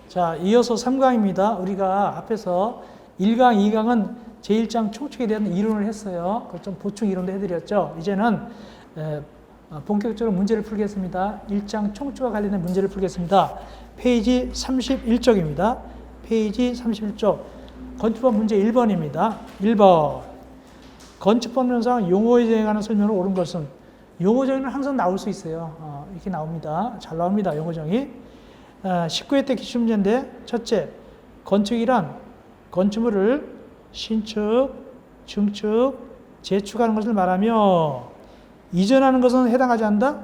자, 이어서 3강입니다. 우리가 앞에서 1강, 2강은 제1장 총칙에 대한 이론을 했어요. 그 좀 보충 이론도 해드렸죠. 이제는 본격적으로 문제를 풀겠습니다. 1장 총칙과 관련된 문제를 풀겠습니다. 페이지 31쪽입니다. 페이지 31쪽. 건축법 문제 1번입니다. 1번. 건축법령상 용어에 대한 설명을 옳은 것은 용어정의는 항상 나올 수 있어요. 이렇게 나옵니다. 잘 나옵니다. 용어정의. 19회 때 기출문제인데 첫째, 건축이란 건축물을 신축, 증축, 재축하는 것을 말하며 이전하는 것은 해당하지 않는다?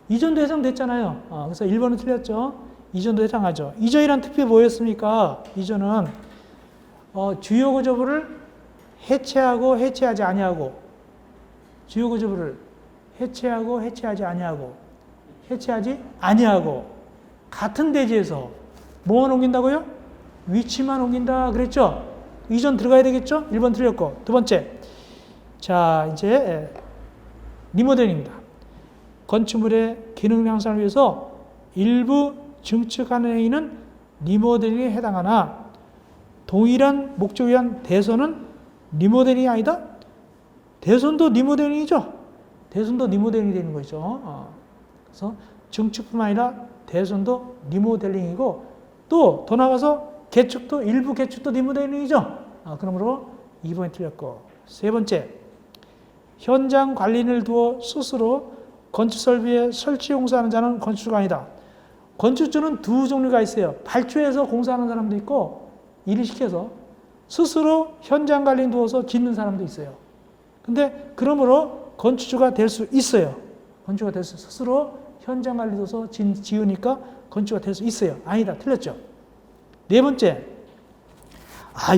이전도 해당됐잖아요. 그래서 1번은 틀렸죠. 이전도 해당하죠. 이전이란 특별히 뭐였습니까? 이전은 주요 구조물을 해체하고 해체하지 아니하고 주요 구조물을 해체하고 해체하지 아니하고 해체하지 아니하고 같은 대지에서 뭐만 옮긴다고요? 위치만 옮긴다 그랬죠? 이전 들어가야 되겠죠? 1번 틀렸고. 두 번째. 자, 이제 리모델링입니다. 건축물의 기능 향상을 위해서 일부 증축하는 행위는 리모델링에 해당하나 동일한 목적을 위한 대선은 리모델링이 아니다? 대선도 리모델링이죠? 대선도 리모델링이 되는 거죠. 그래서 증축뿐만 아니라 대선도 리모델링이고 또 더 나가서 개축도 일부 개축도 리모델링이죠. 그러므로 2번이 틀렸고. 세 번째, 현장 관리인을 두어 스스로 건축 설비에 설치 공사하는 자는 건축주가 아니다. 건축주는 두 종류가 있어요. 발주해서 공사하는 사람도 있고 일을 시켜서 스스로 현장 관리인 두어서 짓는 사람도 있어요. 근데 그러므로 건축주가 될 수 있어요. 건축주가 될 수 스스로 현장 관리 둬서 지으니까 건축주가 될 수 있어요. 아니다. 틀렸죠. 네 번째.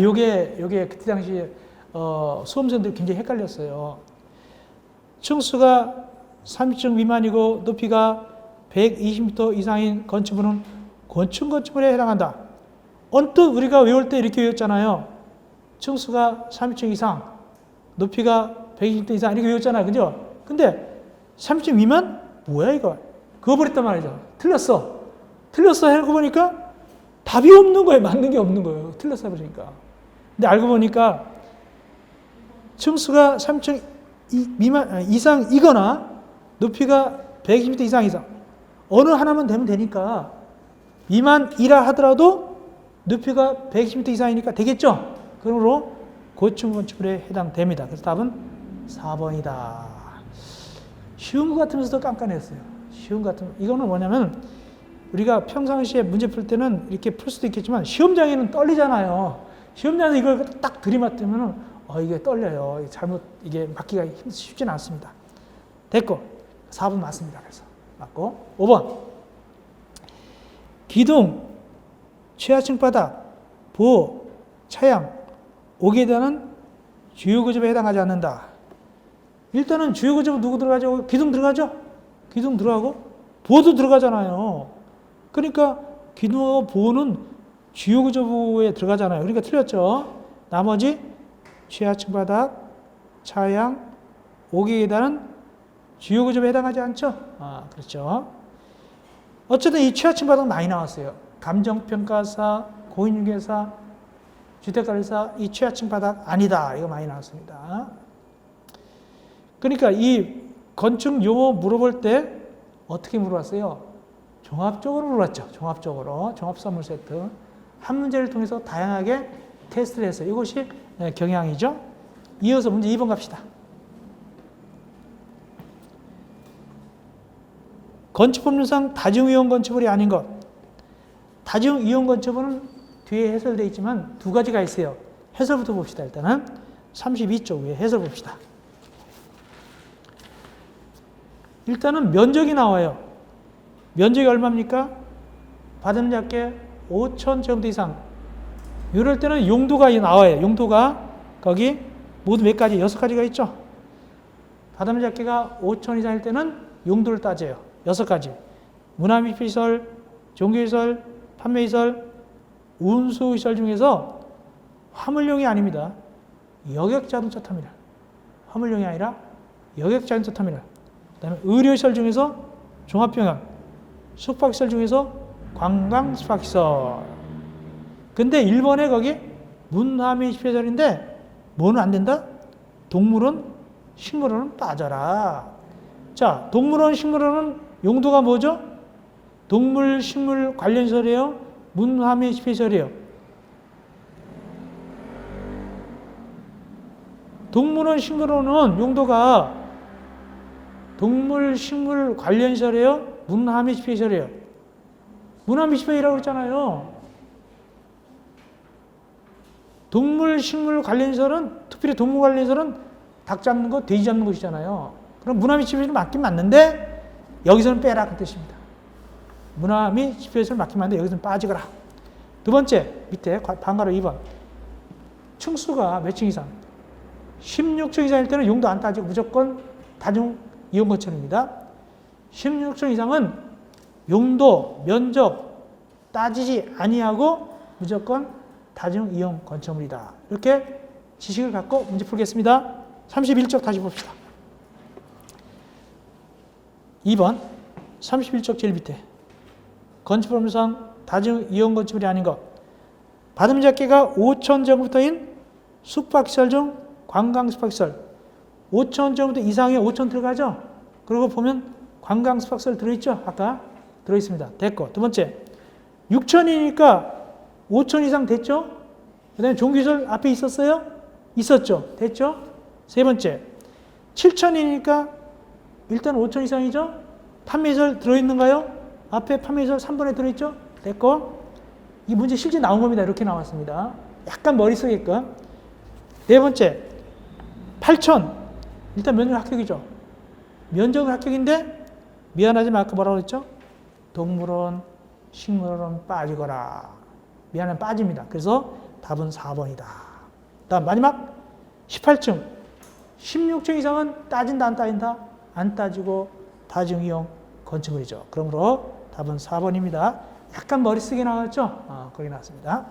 요게 그때 당시 수험생들이 굉장히 헷갈렸어요. 층수가 30층 미만이고 높이가 120m 이상인 건축물은 건축물에 해당한다. 언뜻 우리가 외울 때 이렇게 외웠잖아요. 층수가 30층 이상, 높이가 120m 이상 이렇게 외웠잖아요. 그죠? 근데 30층 미만? 뭐야 이거? 그거 버렸단 말이죠. 틀렸어 하고 보니까 답이 없는 거예요. 맞는 게 없는 거예요. 틀렸어 해보니까. 근데 알고 보니까 층수가 30층 이상이거나 높이가 120m 이상 어느 하나만 되면 되니까 미만이라 하더라도 높이가 120m 이상이니까 되겠죠? 그러므로 고층 건축물에 해당됩니다. 그래서 답은 4번이다. 쉬운 것 같으면서도 깐깐했어요. 쉬운 것 같으면 이거는 뭐냐면 우리가 평상시에 문제 풀 때는 이렇게 풀 수도 있겠지만 시험장에는 떨리잖아요. 시험장에서 이걸 딱 들이맞으면 이게 떨려요. 이게 맞기가 쉽지는 않습니다. 됐고 4번 맞습니다. 그래서 맞고 5번 기둥, 최하층 바닥, 보호, 차양, 옥에 대한 주요 구조에 해당하지 않는다. 일단은 주요 구조 누구 들어가죠? 기둥 들어가죠? 기둥 들어가고 보호도 들어가잖아요. 그러니까 기둥하고 보호는 주요 구조부에 들어가잖아요. 그러니까 틀렸죠. 나머지 최하층 바닥, 차양, 옥에 계단은 주요 구조에 해당하지 않죠? 그렇죠. 어쨌든 이 최하층 바닥 많이 나왔어요. 감정평가사, 공인중개사, 주택관리사 이 최하층 바닥 아니다. 이거 많이 나왔습니다. 그러니까 이 건축 용어 물어볼 때 어떻게 물어봤어요? 종합적으로 물어봤죠. 종합적으로. 종합 선물 세트. 한 문제를 통해서 다양하게 테스트를 했어요. 이것이 경향이죠. 이어서 문제 2번 갑시다. 건축법률상 다중이용 건축물이 아닌 것. 다중이용 건축물은 뒤에 해설되어 있지만 두 가지가 있어요. 해설부터 봅시다. 일단은 32쪽 위에 해설 봅시다. 일단은 면적이 나와요. 면적이 얼마입니까? 받은 작게 5,000제곱미터 이상. 이럴 때는 용도가 나와요. 용도가 거기 모두 몇 가지? 6가지가 있죠. 받은 작게가 5,000 이상일 때는 용도를 따져요. 6가지. 문화미시설, 종교시설, 판매시설, 운수시설 중에서 화물용이 아닙니다. 여객자동차 터미널. 화물용이 아니라 여객자동차 터미널. 그 다음에 의료시설 중에서 종합병원, 숙박시설 중에서 관광 스파시설. 근데 1번에 거기 문화미 10회절인데 뭐는 안 된다? 동물원, 식물원은 빠져라. 자, 동물원, 식물원은 용도가 뭐죠? 동물, 식물 관련설이에요? 문화미 10회절이에요? 동물원, 식물원은 용도가 동물, 식물 관련설이에요? 문화미 10회절이에요? 문화미 10회절이라고 그랬잖아요. 동물, 식물 관련설은, 특별히 동물 관련설은 닭 잡는 거, 돼지 잡는 것이잖아요. 그럼 문화미 10회절 맞긴 맞는데 여기서는 빼라 그 뜻입니다. 문화미 10회절 맞긴 맞는데 여기서는 빠지거라. 두 번째, 밑에 반가로 2번. 층수가 몇 층 이상? 16층 이상일 때는 용도 안 따지고 무조건 다중 이용 건축입니다. 16층 이상은 용도, 면적 따지지 아니하고 무조건 다중 이용 건축물이다. 이렇게 지식을 갖고 문제 풀겠습니다. 31쪽 다시 봅시다. 2번 31쪽 제일 밑에 건축법상 다중 이용 건축물이 아닌 것. 받은 잡기가 5,000제곱미터인 숙박시설 중 관광 숙박시설 5,000제곱미터 이상의 5,000 들어가죠? 그리고 보면 관광 숙박시설 들어있죠? 아까 들어있습니다. 됐고 두 번째 6,000이니까 5,000 이상 됐죠? 그 다음에 종교시설 앞에 있었어요? 있었죠? 됐죠? 세 번째 7,000이니까 일단 5,000 이상이죠? 판매시설 들어있는가요? 앞에 판매시설 3번에 들어있죠? 됐고 이 문제 실제 나온 겁니다. 이렇게 나왔습니다. 약간 머릿속에끔. 네 번째 8,000 일단 면적 합격이죠. 면적은 합격인데 미안하지만 아까 뭐라고 했죠? 동물원, 식물원 빠지거라. 미안하면 빠집니다. 그래서 답은 4번이다. 다음 마지막 18층 16층 이상은 따진다 안 따진다? 안 따지고 다중이용 건축물이죠. 그러므로 답은 4번입니다. 약간 머릿속에 나왔죠? 거기 나왔습니다.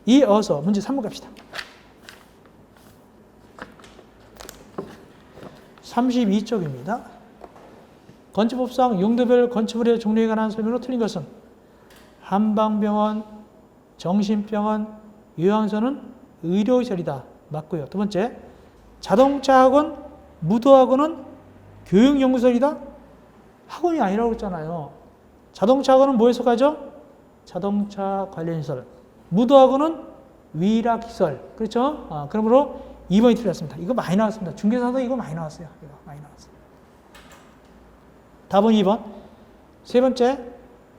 이어서 문제 3번 갑시다. 32쪽입니다. 건축법상 용도별 건축물의 종류에 관한 설명으로 틀린 것은 한방병원, 정신병원, 요양원은 의료시설이다. 맞고요. 두 번째, 자동차학원, 무도학원은 교육연구소이다. 학원이 아니라고 했잖아요. 자동차학원은 뭐에 속하죠? 자동차 관련시설. 무도학원은 위락시설. 그렇죠? 그러므로 2번이 틀렸습니다. 이거 많이 나왔습니다. 중개사도 이거 많이 나왔어요. 이거 많이 나왔어요. 답은 2번. 세 번째,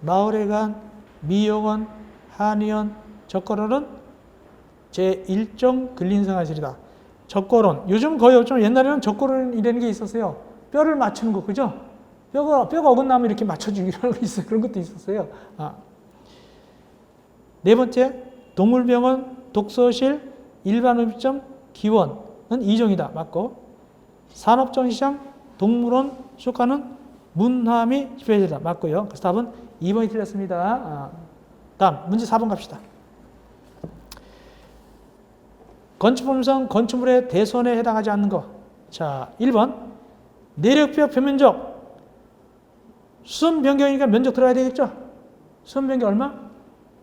마을회관, 미용원, 한의원, 적거론은 제1종 근린생활시설이다. 적거론. 요즘 거의 없지만 옛날에는 적거론이라는 게 있었어요. 뼈를 맞추는 거, 그죠? 뼈가 어긋나면 이렇게 맞춰주기로 있어요. 그런 것도 있었어요. 네 번째, 동물병원, 독서실, 일반음식점, 기원은 2종이다. 맞고. 산업정시장, 동물원, 쇼카는 문화미 10회절이다. 맞고요. 그래서 답은 2번이 틀렸습니다. 다음 문제 4번 갑시다. 건축법상 건축물의 대손에 해당하지 않는 것. 자, 1번 내력벽 표면적 수선 변경이니까 면적 들어가야 되겠죠? 수선 변경 얼마?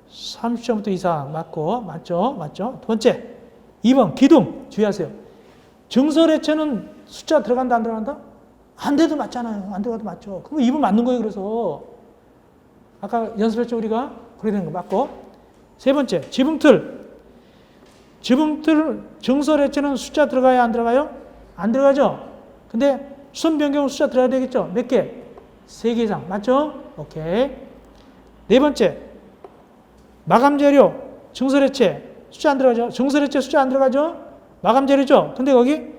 30cm 이상. 맞고. 맞죠? 두 번째 2번 기둥 주의하세요. 증설해체는 숫자 들어간다 안 들어간다? 안 돼도 맞잖아요. 안 들어가도 맞죠. 그럼 2번 맞는 거예요. 그래서 아까 연습했죠 우리가? 그렇게 되는 거 맞고. 세 번째 지붕틀 증설해체는 숫자 들어가야 안 들어가요? 안 들어가죠. 근데 수선 변경 숫자 들어가야 되겠죠. 몇 개? 3개 이상. 맞죠? 오케이. 네 번째 마감 재료 증설해체 숫자 안 들어가죠. 증설해체 숫자 안 들어가죠. 마감 재료죠. 근데 거기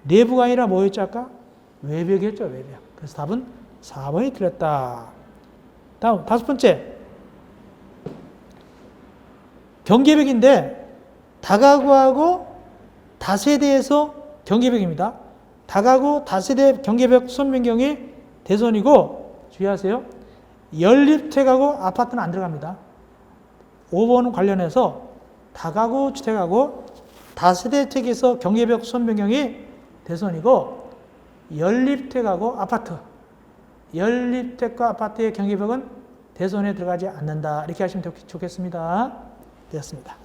내부가 아니라 뭐였죠 아까? 외벽이었죠. 외벽. 그래서 답은 4번이 틀렸다. 다음 다섯 번째 경계벽인데 다가구하고 다세대에서 경계벽입니다. 다가구 다세대 경계벽 수선 변경이 대선이고 주의하세요. 연립주택하고 아파트는 안 들어갑니다. 5번 관련해서 다가구 주택하고 다세대 주택에서 경계벽 수선 변경이 대선이고 연립주택하고 아파트 연립주택과 아파트의 경계벽은 대손에 들어가지 않는다. 이렇게 하시면 좋겠습니다. 되었습니다.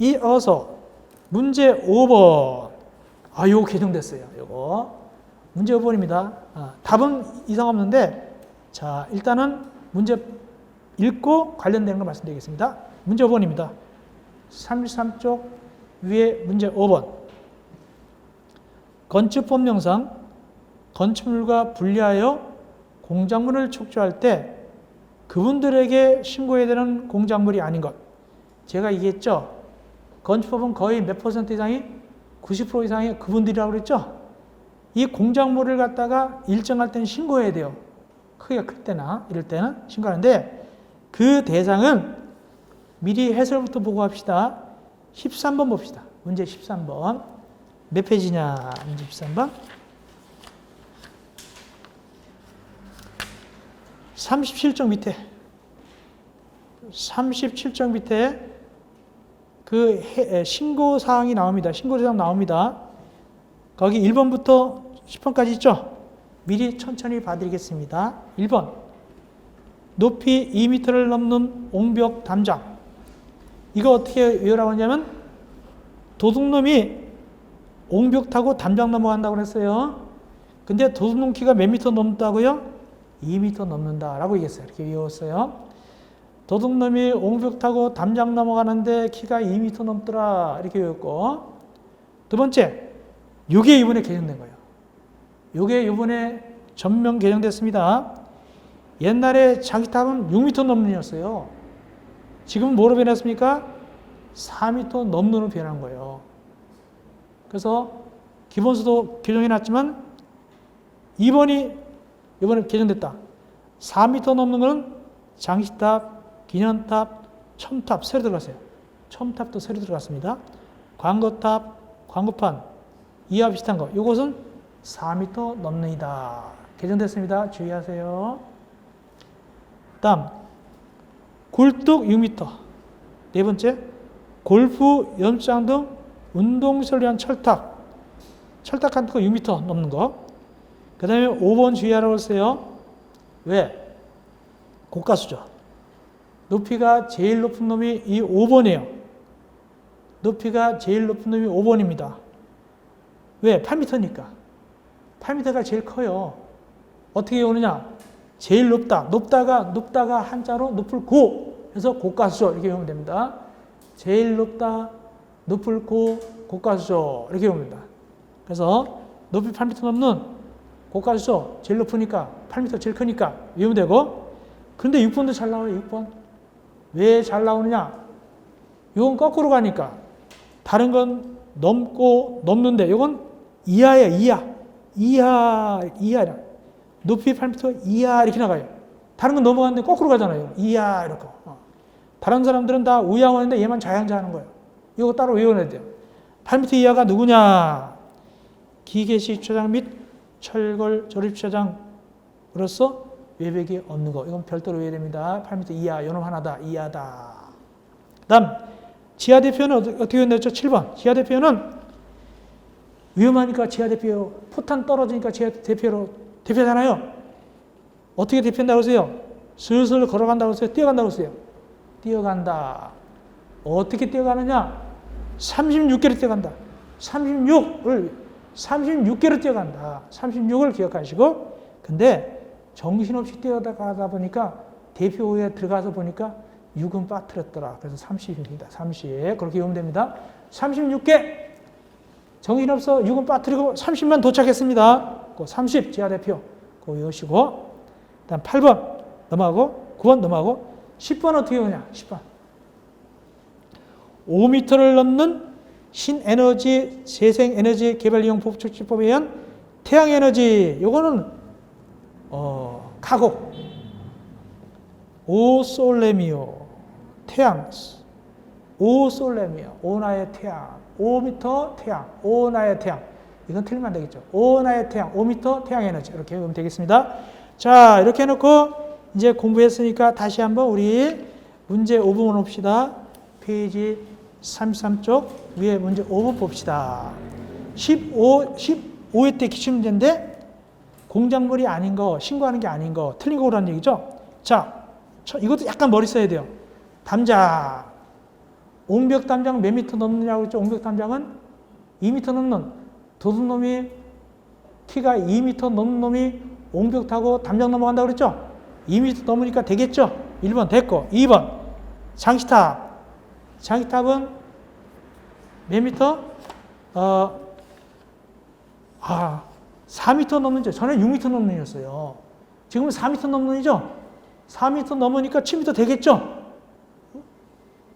이어서 문제 5번. 요거 개정됐어요. 요거. 문제 5번입니다. 답은 이상 없는데, 자, 일단은 문제 읽고 관련되는 거 말씀드리겠습니다. 문제 5번입니다. 33쪽 위에 문제 5번. 건축법령상 건축물과 분리하여 공작물을 촉조할 때 그분들에게 신고해야 되는 공작물이 아닌 것. 제가 얘기했죠. 건축법은 거의 몇 퍼센트 이상이 90% 이상이 그분들이라고 그랬죠. 이 공작물을 갖다가 일정할 때는 신고해야 돼요. 크기가 클 때나 이럴 때는 신고하는데 그 대상은 미리 해설부터 보고 합시다. 13번 봅시다. 문제 13번. 몇 페이지냐? 문제 13번. 37쪽 밑에. 37쪽 밑에 그 신고사항이 나옵니다. 신고사항 나옵니다. 거기 1번부터 10번까지 있죠? 미리 천천히 봐드리겠습니다. 1번. 높이 2m를 넘는 옹벽 담장. 이거 어떻게 외우라고 하냐면 도둑놈이 옹벽 타고 담장 넘어간다고 그랬어요. 근데 도둑놈 키가 몇 미터 넘는다고요? 2m 넘는다라고 얘기했어요. 이렇게 외웠어요. 도둑놈이 옹벽 타고 담장 넘어가는데 키가 2m 넘더라. 이렇게 외웠고. 두 번째, 요게 이번에 개정된 거예요. 요게 이번에 전면 개정됐습니다. 옛날에 자기탑은 6m 넘는이었어요. 지금 뭐로 변했습니까? 4m 넘는으로 변한 거예요. 그래서 기본수도 개정해놨지만 이번에 개정됐다. 4m 넘는 것은 장식탑, 기념탑, 첨탑 새로 들어갔어요. 첨탑도 새로 들어갔습니다. 광고탑, 광고판, 이와 비슷한 거. 이것은 4m 넘는이다. 개정됐습니다. 주의하세요. 다음, 굴뚝 6m. 네 번째, 골프, 연습장 등 운동시설을 위한 철탑. 철탑 같은 거 6m 넘는 거. 그 다음에 5번 주의하라고 했어요. 왜? 고가수죠. 높이가 제일 높은 놈이 이 5번이에요. 높이가 제일 높은 놈이 5번입니다. 왜? 8m니까. 8m가 제일 커요. 어떻게 오느냐? 제일 높다가 한자로 높을 고 해서 고가수죠. 이렇게 외우면 됩니다. 제일 높다, 높을 고, 고가수죠. 이렇게 외우면 됩니다. 그래서 높이 8m 넘는 고가수죠. 제일 높으니까 8m 제일 크니까 외우면 되고. 그런데 6번도 잘 나와요. 6번. 왜 잘 나오느냐? 이건 거꾸로 가니까 다른 건 넘는데 이건 이하예요. 이하. 높이 8m 이하 이렇게 나가요. 다른 건 넘어가는데 거꾸로 가잖아요. 이하 이렇게. 다른 사람들은 다 우양하는데 얘만 좌양자하는 거예요. 이거 따로 외워내야 돼요. 8m 이하가 누구냐? 기계식 주차장 및 철골 조립 주차장으로서 외벽이 없는 거. 이건 별도로 외워야 됩니다. 8m 이하, 요놈 하나다. 이하다. 다음, 지하 대표는 어떻게 냈죠? 7번. 지하 대표는 위험하니까 지하 대표, 포탄 떨어지니까 지하 대표잖아요. 어떻게 대표한다고 하세요? 슬슬 걸어간다고 하세요? 뛰어간다고 하세요? 뛰어간다. 어떻게 뛰어가느냐? 36개를 뛰어간다. 36개를 뛰어간다. 36을 기억하시고, 근데 정신없이 뛰어가다 보니까 대표에 들어가서 보니까 6은 빠뜨렸더라. 그래서 30입니다. 30. 그렇게 외우면 됩니다. 36개. 정신없어 6은 빠뜨리고 30만 도착했습니다. 그 30 지하 대표. 그거 외우시고. 다음 8번 넘어가고 9번 넘어가고 10번 어떻게 외우냐? 10번. 5m를 넘는 신에너지 재생에너지 개발이용 법칙법에 의한 태양에너지. 요거는 가곡. 오솔레미오. 태양. 오솔레미오. 오나의 태양. 5m 태양. 오나의 태양. 이건 틀리면 안 되겠죠. 오나의 태양. 5m 태양 에너지. 이렇게 외우면 되겠습니다. 자, 이렇게 해놓고 이제 공부했으니까 다시 한번 우리 문제 5번 봅시다. 페이지 33쪽 위에 문제 5번 봅시다. 15회 때 기출문제인데 공작물이 아닌 거, 신고하는 게 아닌 거, 틀린 거라는 얘기죠. 자, 이것도 약간 머리 써야 돼요. 담장. 옹벽 담장 몇 미터 넘느냐고 했죠? 옹벽 담장은 2미터 넘는 도둑놈이 키가 2미터 넘는 놈이 옹벽 타고 담장 넘어간다고 그랬죠? 2미터 넘으니까 되겠죠? 1번 됐고. 2번 장시탑. 장시탑은 몇 미터? 4미터 넘는죠. 전에 6미터 넘는이었어요. 지금은 4미터 넘는이죠. 4미터 넘으니까 7미터 되겠죠.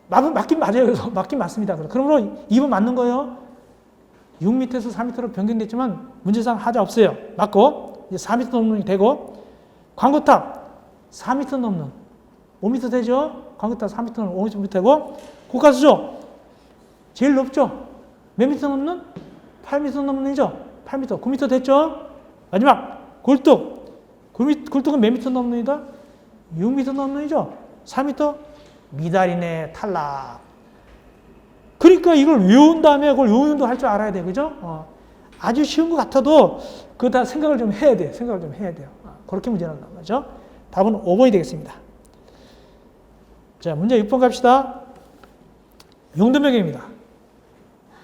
맞긴 맞아요. 그래서 맞긴 맞습니다. 그러므로 2번 맞는 거예요. 6m에서 4m로 변경됐지만 문제상 하자 없어요. 맞고 이제 4m 넘는 되고 광고탑 4m 넘는 5m 되죠. 광고탑 4m 넘는 5m 되고 고가수죠. 제일 높죠. 몇 미터 넘는? 8m 넘는이죠. 8m, 9m 됐죠. 마지막 굴뚝. 굴뚝은 몇 미터 넘는이다? 6m 넘는이죠. 4m 미달이네. 탈락. 그러니까 이걸 외운 다음에 그걸 요운도 할 줄 알아야 돼. 그죠? 아주 쉬운 것 같아도 그거 다 생각을 좀 해야 돼. 생각을 좀 해야 돼요. 그렇게 문제는 나온 거죠. 답은 5번이 되겠습니다. 자, 문제 6번 갑시다. 용도명입니다.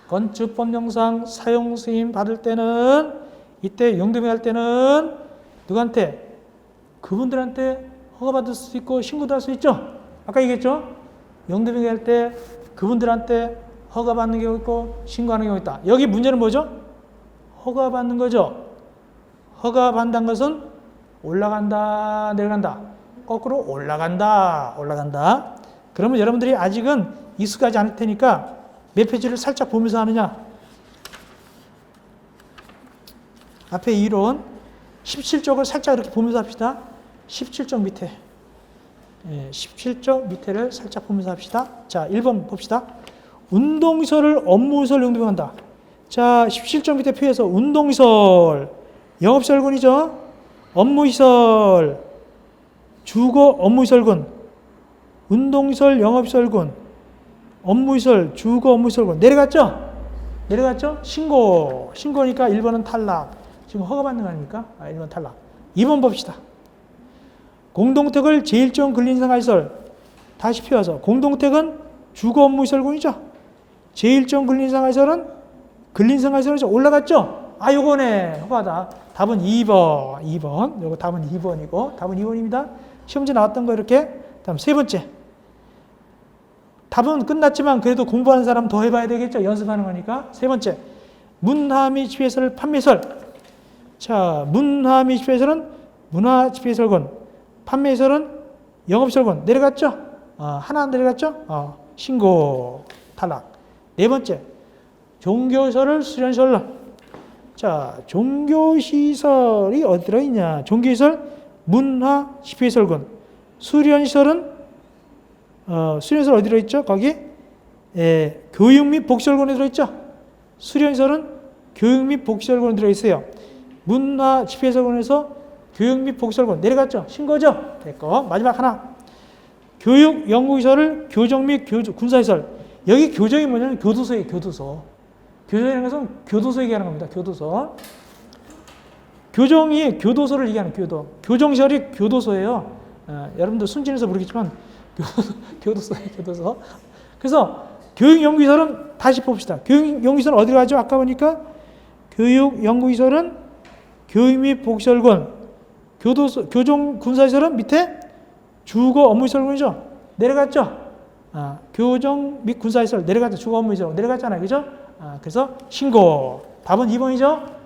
건축법령상 사용 승인 받을 때는 이때 용도명 할 때는 누구한테? 그분들한테 허가받을 수 있고 신고도 할 수 있죠. 아까 얘기했죠. 용도명 할 때 그분들한테 허가받는 경우 있고 신고하는 경우 있다. 여기 문제는 뭐죠? 허가받는 거죠. 허가받는 것은 올라간다, 내려간다. 거꾸로 올라간다, 올라간다. 그러면 여러분들이 아직은 익숙하지 않을 테니까 몇 페이지를 살짝 보면서 하느냐. 앞에 이론 17쪽을 살짝 이렇게 보면서 합시다. 17쪽 밑에. 17쪽 밑에를 살짝 보면서 합시다. 자, 1번 봅시다. 운동시설을 업무시설 용도명 한다. 자, 17쪽 밑에 표에서 운동시설, 영업시설군이죠. 업무시설, 주거 업무시설군, 운동시설, 영업시설군, 업무시설, 주거 업무시설군. 내려갔죠? 내려갔죠? 신고니까 1번은 탈락. 지금 허가받는 거 아닙니까? 1번 탈락. 2번 봅시다. 공동택을 제1종 근린생활시설. 다시 피워서 공동택은 주거 업무시설군이죠. 제1종 근린생활시설은 근린생활시설에서 올라갔죠? 요거네. 허가다. 답은 2번. 2번. 요거 답은 2번이고 답은 2번입니다. 시험지 나왔던 거 이렇게. 다음 세 번째. 답은 끝났지만 그래도 공부하는 사람 더 해봐야 되겠죠? 연습하는 거니까. 세 번째. 문화미 집회시설 판매시설. 자, 문화미 집회시설은 문화집회시설군. 판매시설은 영업시설군. 내려갔죠? 하나 내려갔죠? 신고. 탈락. 네 번째. 종교시설을 수련시설로. 자, 종교시설이 어디 들어있냐? 종교시설 문화집회시설군. 수련시설은 수련시설 어디 들어있죠? 거기 교육 및 복지시설군에 들어있죠? 수련시설은 교육 및 복지시설군에 들어있어요. 문화집회시설군에서 교육 및 복지시설군 내려갔죠? 신고죠? 됐고. 마지막 하나. 교육 연구시설을 교정 및 군사시설. 여기 교정이 뭐냐면 교도소예요. 교도소. 교정이라는 것은 교도소 얘기하는 겁니다. 교도소. 교정이 교도소를 얘기하는 교정시설이 교도소예요. 여러분들 순진해서 모르겠지만 교도소예요. 교도소. 그래서 교육연구시설은 다시 봅시다. 교육연구시설은 어디로 가죠? 아까 보니까 교육연구시설은 교육 및 복지시설군. 교정 군사시설은 밑에 주거 업무시설군이죠. 내려갔죠? 교정 및 군사시설 내려갔죠. 주거 업무시설 내려갔잖아요. 그죠? 그래서 신고. 답은 2번이죠?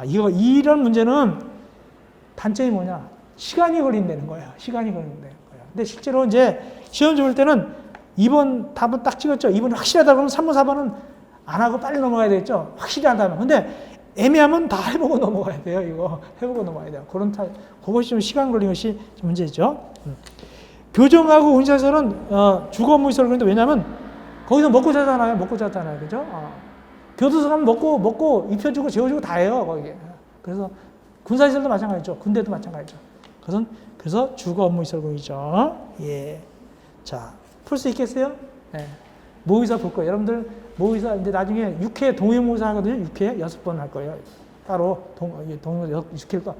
이런 문제는 단점이 뭐냐? 시간이 걸린다는 거야. 시간이 걸린다는 거야. 근데 실제로 이제 시험 볼 때는 2번 답은 딱 찍었죠. 2번 확실하다 그러면 3번, 4번은 안 하고 빨리 넘어가야 되겠죠. 확실히 한다면. 근데 애매하면 다 해보고 넘어가야 돼요. 이거 해보고 넘어가야 돼요. 그것이 좀 시간 걸린 것이 문제죠. 교정하고 군사시설은 주거 업무시설. 그런데 왜냐하면 거기서 먹고 자잖아요. 먹고 자잖아요. 그죠? 교도소 가면 먹고 입혀주고 재워주고 다 해요. 거기. 그래서 군사시설도 마찬가지죠. 군대도 마찬가지죠. 그래서 주거 업무시설군이죠. 예. 자, 풀 수 있겠어요? 네. 모의사 볼 거예요. 여러분들 모의사 이제 나중에 6회 동행 모의사 하거든요. 6회 6번 할 거예요. 따로 6회를 또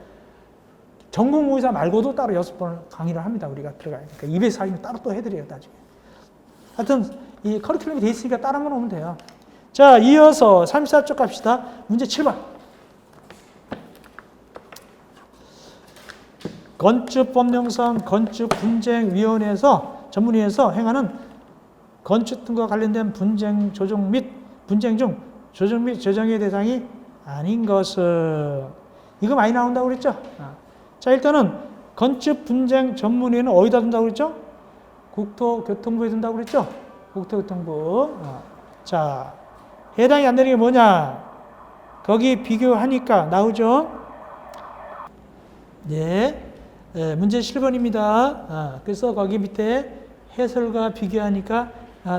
전공의사 말고도 따로 6번을 강의를 합니다. 우리가 들어가야 되니까. 240명 따로 또 해드려요, 나중에. 하여튼, 이 커리큘럼이 돼 있으니까 따라만 오면 돼요. 자, 이어서 34쪽 갑시다. 문제 7번. 건축법령상 건축분쟁위원회에서 전문위에서 행하는 건축 등과 관련된 분쟁 조정 및 분쟁 중 조정 및 조정의 대상이 아닌 것은 이거 많이 나온다고 그랬죠? 자, 일단은 건축분쟁 전문위는 어디다 둔다고 그랬죠? 국토교통부에 둔다고 그랬죠? 국토교통부. 자, 해당이 안 되는 게 뭐냐? 거기 비교하니까 나오죠? 네. 문제 7번입니다. 그래서 거기 밑에 해설과 비교하니까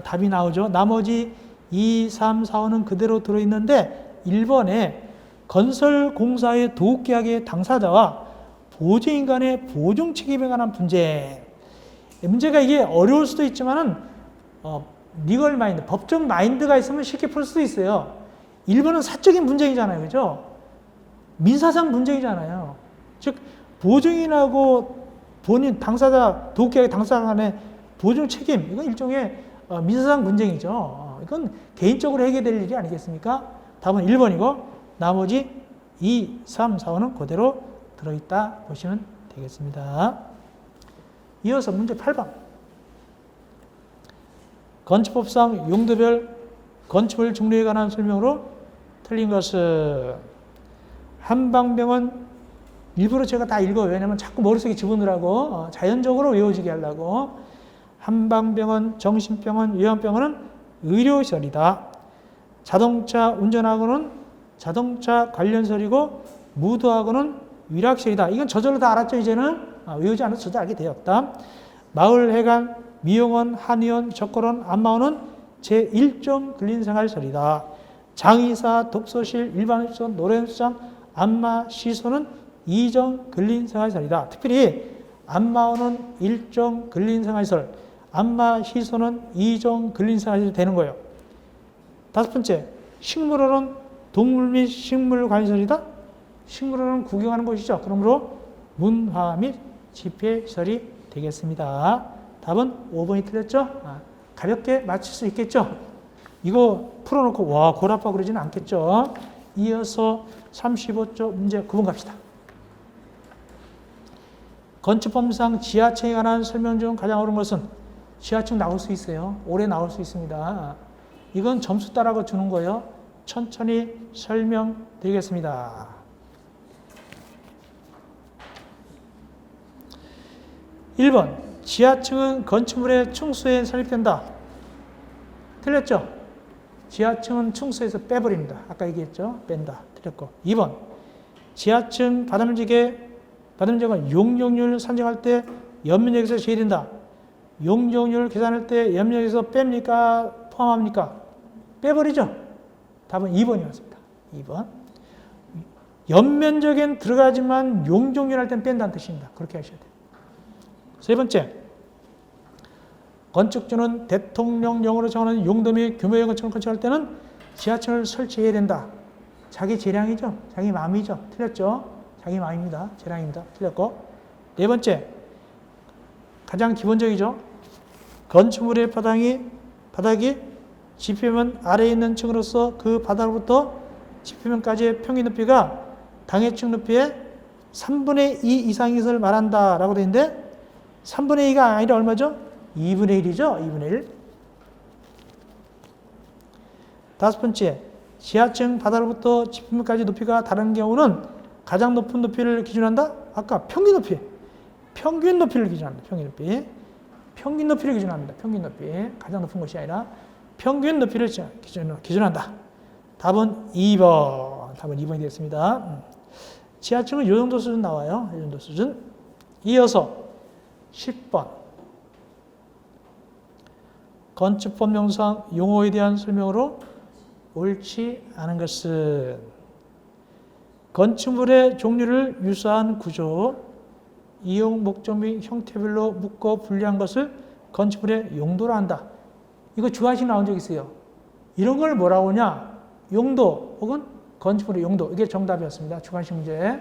답이 나오죠. 나머지 2, 3, 4, 5는 그대로 들어있는데 1번에 건설공사의 도급계약의 당사자와 보증인 간의 보증 책임에 관한 분쟁. 문제가 이게 어려울 수도 있지만은 리걸 마인드, 법적 마인드가 있으면 쉽게 풀 수도 있어요. 1번은 사적인 분쟁이잖아요. 그죠? 민사상 분쟁이잖아요. 즉 보증인하고 본인 당사자, 도급계약의 당사자 간의 보증 책임, 이건 일종의 민사상 분쟁이죠. 이건 개인적으로 해결될 일이 아니겠습니까? 답은 1번이고 나머지 2, 3, 4, 5는 그대로 들어있다 보시면 되겠습니다. 이어서 문제 8번. 건축법상 용도별 건축물 종류에 관한 설명으로 틀린 것은 한방병원 일부러 제가 다 읽어요. 왜냐면 자꾸 머릿속에 집어넣으라고 자연적으로 외워지게 하려고. 한방병원, 정신병원, 요양병원은 의료시설이다. 자동차 운전하고는 자동차 관련설이고 무도하고는 위락시설이다. 이건 저절로 다 알았죠. 이제는 외우지 않아도 저도 알게 되었다. 마을회관, 미용원, 한의원, 적거론, 안마원은 제1종 근린생활설이다. 장의사, 독서실, 일반시설, 노래연습장, 안마시설은 2종 근린생활설이다. 특별히 안마원은 1종 근린생활시설, 안마시설은 2종 근린생활시설이 되는 거예요. 5번째, 식물원은 동물 및 식물 관리설이다. 식물원은 구경하는 곳이죠. 그러므로 문화 및 집회시설이 되겠습니다. 답은 5번이 틀렸죠? 가볍게 맞출 수 있겠죠? 이거 풀어놓고 와 골아파 그러지는 않겠죠? 이어서 35쪽 문제 9번 갑시다. 건축법상 지하층에 관한 설명 중 가장 어려운 것은 지하층 나올 수 있어요. 오래 나올 수 있습니다. 이건 점수 따라고 주는 거예요. 천천히 설명드리겠습니다. 1번, 지하층은 건축물의 충수에 설립된다. 틀렸죠? 지하층은 충수에서 빼버립니다. 아까 얘기했죠? 뺀다. 틀렸고. 2번, 지하층 받음직은 용적률 산정할 때 연면적에서 제외된다. 용적률 계산할 때 연면적에서 뺍니까? 포함합니까? 빼버리죠? 답은 2번이었습니다. 2번. 연면적엔 들어가지만 용적률 할 땐 뺀다는 뜻입니다. 그렇게 하셔야 돼요. 세 번째, 건축주는 대통령령으로 정하는 용도 및 규모의 건축을 건축할 때는 지하층을 설치해야 된다. 자기 재량이죠. 자기 마음이죠. 틀렸죠? 자기 마음입니다. 재량입니다. 틀렸고. 네 번째, 가장 기본적이죠. 건축물의 바닥이 지표면 아래에 있는 층으로서 그 바닥으로부터 지표면까지의 평균 높이가 당해층 높이의 3분의 2 이상인 것을 말한다 라고 되어 있는데 3분의 2가 아니라 얼마죠? 2분의 1이죠. 2분의 1. 다섯 번째, 지하층 바닥으로부터 지표면까지 높이가 다른 경우는 가장 높은 높이를 기준한다? 아까 평균 높이를 기준합니다. 평균 높이를 기준합니다. 평균 높이. 가장 높은 것이 아니라 평균 높이를 기준한다. 답은 2번. 답은 2번이 되겠습니다. 지하층은 이 정도 수준 나와요. 이 정도 수준. 이어서 10번. 건축법령상 용어에 대한 설명으로 옳지 않은 것은 건축물의 종류를 유사한 구조, 이용 목적 및 형태별로 묶어 분리한 것을 건축물의 용도로 한다. 이거 주관식 나온 적 있어요. 이런 걸 뭐라고 하냐? 용도 혹은 건축물의 용도. 이게 정답이었습니다. 주관식 문제.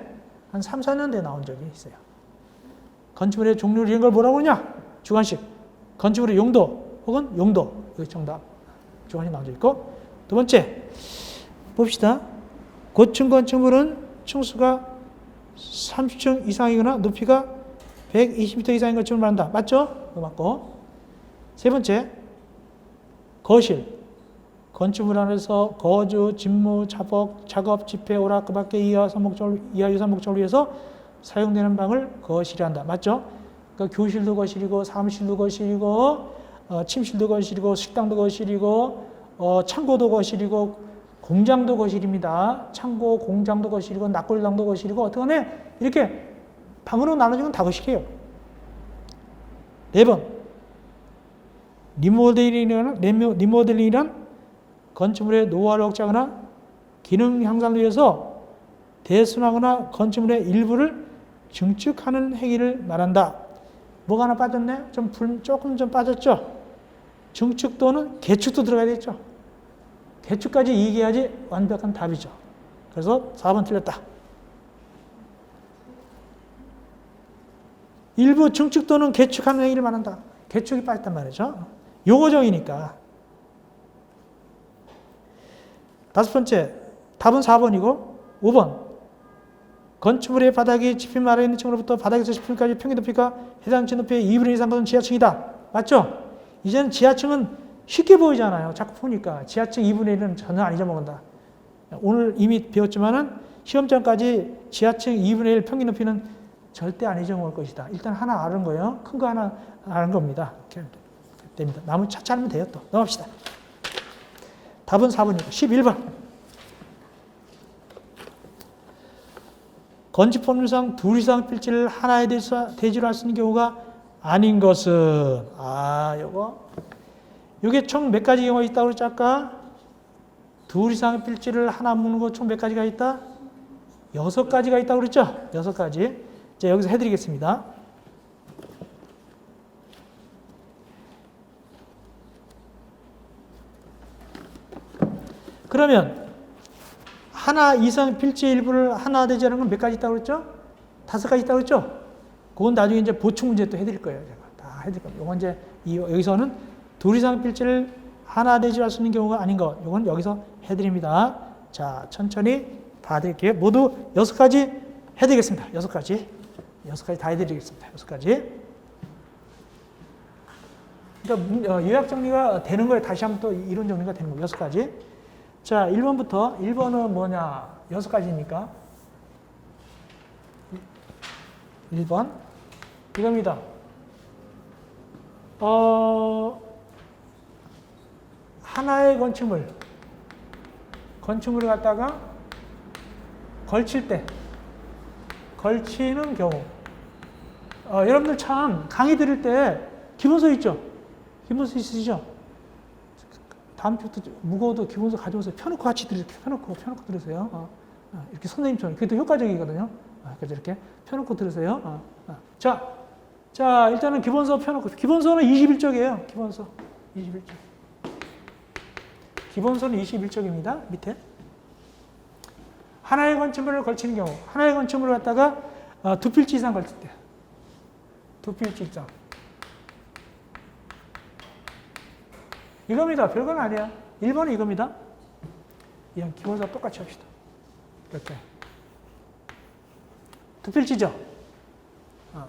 한 3, 4년대에 나온 적이 있어요. 건축물의 종류를 이런 걸 뭐라고 그러냐? 주관식. 건축물의 용도 혹은 용도. 여기 정답. 주관식 나와져 있고. 두 번째, 봅시다. 고층 건축물은 층수가 30층 이상이거나 높이가 120m 이상인 건축물을 말한다. 맞죠? 그거 맞고. 세 번째, 거실. 건축물 안에서 거주, 집무, 작업, 집회, 오락, 그 밖에 이하 유사 목적을 위해서 사용되는 방을 거실이란다. 맞죠? 그러니까 교실도 거실이고, 사무실도 거실이고, 침실도 거실이고, 식당도 거실이고, 창고도 거실이고, 공장도 거실입니다. 창고, 공장도 거실이고, 낙골당도 거실이고, 어떡하네? 이렇게 방으로 나눠주면 다 거실이에요. 4번. 리모델링이란 건축물의 노후화를 억제하거나 기능 향상을 위해서 대순하거나 건축물의 일부를 증축하는 행위를 말한다. 뭐가 하나 빠졌네? 조금 빠졌죠? 증축 또는 개축도 들어가야 되겠죠? 개축까지 이기해야지 완벽한 답이죠. 그래서 4번 틀렸다. 일부 증축 또는 개축하는 행위를 말한다. 개축이 빠졌단 말이죠. 용어정이니까. 5번째, 답은 4번이고 5번. 건축물의 바닥이 지평 아래에 있는 층으로부터 바닥에서 지평까지 평균 높이가 해당 층 높이의 2분의 1 이상 것은 지하층이다. 맞죠? 이제는 지하층은 쉽게 보이잖아요. 자꾸 보니까. 지하층 2분의 1은 전혀 안 잊어먹는다. 오늘 이미 배웠지만은 시험장까지 지하층 2분의 1 평균 높이는 절대 안 잊어먹을 것이다. 일단 하나 아는 거예요. 큰 거 하나 아는 겁니다. 이렇게 됩니다. 나머지 차차 하면 돼요. 또 넘어갑시다. 답은 4번이고 11번. 건축법률상 둘 이상 필지를 하나의 대지로 할 수 있는 경우가 아닌 것은 요게 총 몇 가지 경우가 있다고 그랬죠 아까? 둘 이상의 필지를 하나 묶는 거 총 몇 가지가 있다? 6가지가 있다고 그랬죠? 6가지. 자, 여기서 해드리겠습니다. 그러면 하나 이상 필지의 일부를 하나 대지하는 건 몇 가지 있다고 그랬죠? 5가지 있다고 그랬죠? 그건 나중에 이제 보충 문제 또 해드릴 거예요. 제가 다 해드릴 거예요. 이건 이제 여기서는 둘 이상 필지를 하나 대지할 수 있는 경우가 아닌 것. 이건 여기서 해드립니다. 자, 천천히 봐드릴게요. 모두 6가지 해드리겠습니다. 6가지. 6가지 다 해드리겠습니다. 6가지. 그러니까 요약 정리가 되는 거예요. 다시 한번 또 이론 정리가 되는 거예요. 6가지. 자, 1번부터. 1번은 뭐냐? 6가지니까. 1번. 이겁니다. 하나의 건축물을 갖다가 걸칠 때, 걸치는 경우. 여러분들 참 강의 들을 때 기본서 있죠? 기본서 있으시죠? 다음 주부터 무거워도 기본서 가져오세요. 펴놓고 같이 들으세요. 펴놓고 들으세요. 이렇게 선생님처럼. 그게 더 효과적이거든요. 그래서 이렇게 펴놓고 들으세요. 자, 일단은 기본서 펴놓고. 기본서는 21쪽이에요. 기본서. 21쪽. 기본서는 21쪽입니다. 밑에. 하나의 건축물을 걸치는 경우. 하나의 건축물을 갖다가 2필지 이상 걸칠 때. 2필지 이상. 이겁니다. 별건 아니야. 1번은 이겁니다. 이런 기본서 똑같이 합시다. 이렇게. 2필지죠?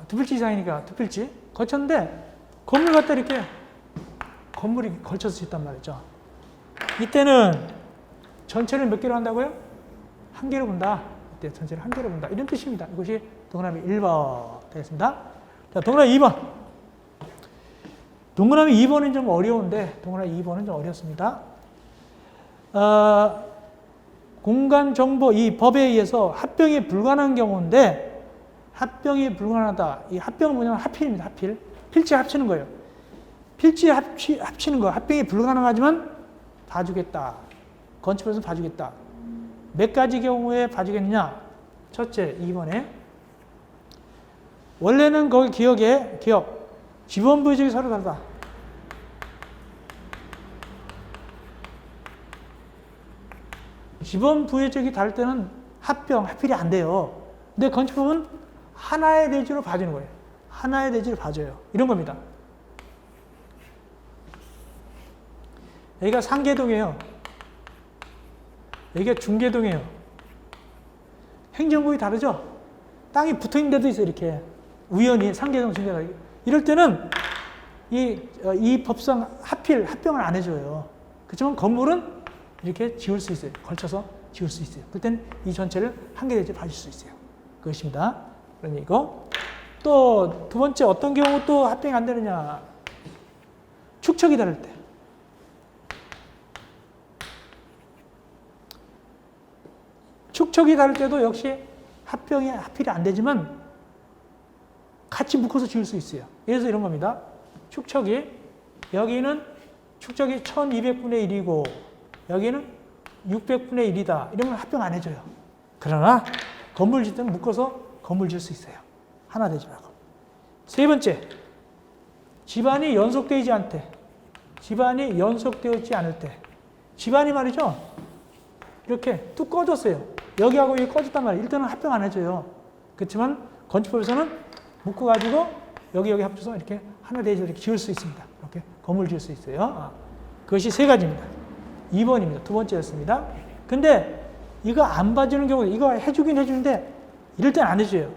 2필지 이상이니까 2필지. 걸쳤는데, 건물 갖다 이렇게, 건물이 걸쳐서 짓단 말이죠. 이때는 전체를 몇 개로 한다고요? 1개로 본다. 이때 전체를 1개로 본다. 이런 뜻입니다. 이것이 동그라미 1번 되겠습니다. 자, 동그라미 2번. 동그라미 2번은 좀 어려운데, 동그라미 2번은 좀 어렵습니다. 공간 정보 이 법에 의해서 합병이 불가능한 경우인데, 합병이 불가능하다. 이 합병은 뭐냐면 합필입니다. 합필. 필지 합치는 거예요. 필지 합치는 거. 합병이 불가능하지만 봐주겠다. 건축에서 봐주겠다. 몇 가지 경우에 봐주겠느냐? 첫째, 2번에. 원래는 거기 기억. 지번부의적이 서로 다르다. 지번부의적이 다를 때는 합필이 안 돼요. 근데 건축법은 하나의 대지로 봐주는 거예요. 하나의 대지를 봐줘요. 이런 겁니다. 여기가 상계동이에요. 여기가 중계동이에요. 행정구역이 다르죠? 땅이 붙어 있는 데도 있어요. 이렇게 우연히 상계동, 중계동. 이럴 때는 이 법상 합병을 안 해줘요. 그렇지만 건물은 이렇게 지을 수 있어요. 걸쳐서 지을 수 있어요. 그럴 땐이 전체를 한 개 대지를 봐줄 수 있어요. 그것입니다. 그런 얘기고. 또 두 번째 어떤 경우 또 합병이 안 되느냐. 축척이 다를 때. 축척이 다를 때도 역시 합필이 안 되지만 같이 묶어서 지을 수 있어요. 예를 들어서 이런 겁니다. 여기는 축척이 1200분의 1이고 여기는 600분의 1이다. 이러면 합병 안 해줘요. 그러나 건물 짓 때는 묶어서 건물 지을 수 있어요. 하나 되지 말고. 세 번째, 집안이 연속되지 않을 때. 집안이 연속되지 않을 때. 집안이 말이죠. 이렇게 뚝 꺼졌어요. 여기하고 여기 꺼졌단 말이에요. 일단은 합병 안 해줘요. 그렇지만 건축법에서는 묶어가지고 여기 합쳐서 이렇게 하나 대지 이렇게 지을 수 있습니다. 이렇게 건물 지을 수 있어요. 그것이 세 가지입니다. 2번입니다. 두 번째였습니다. 근데 이거 안 봐주는 경우, 이거 해주긴 해주는데 이럴 때는 안 해줘요.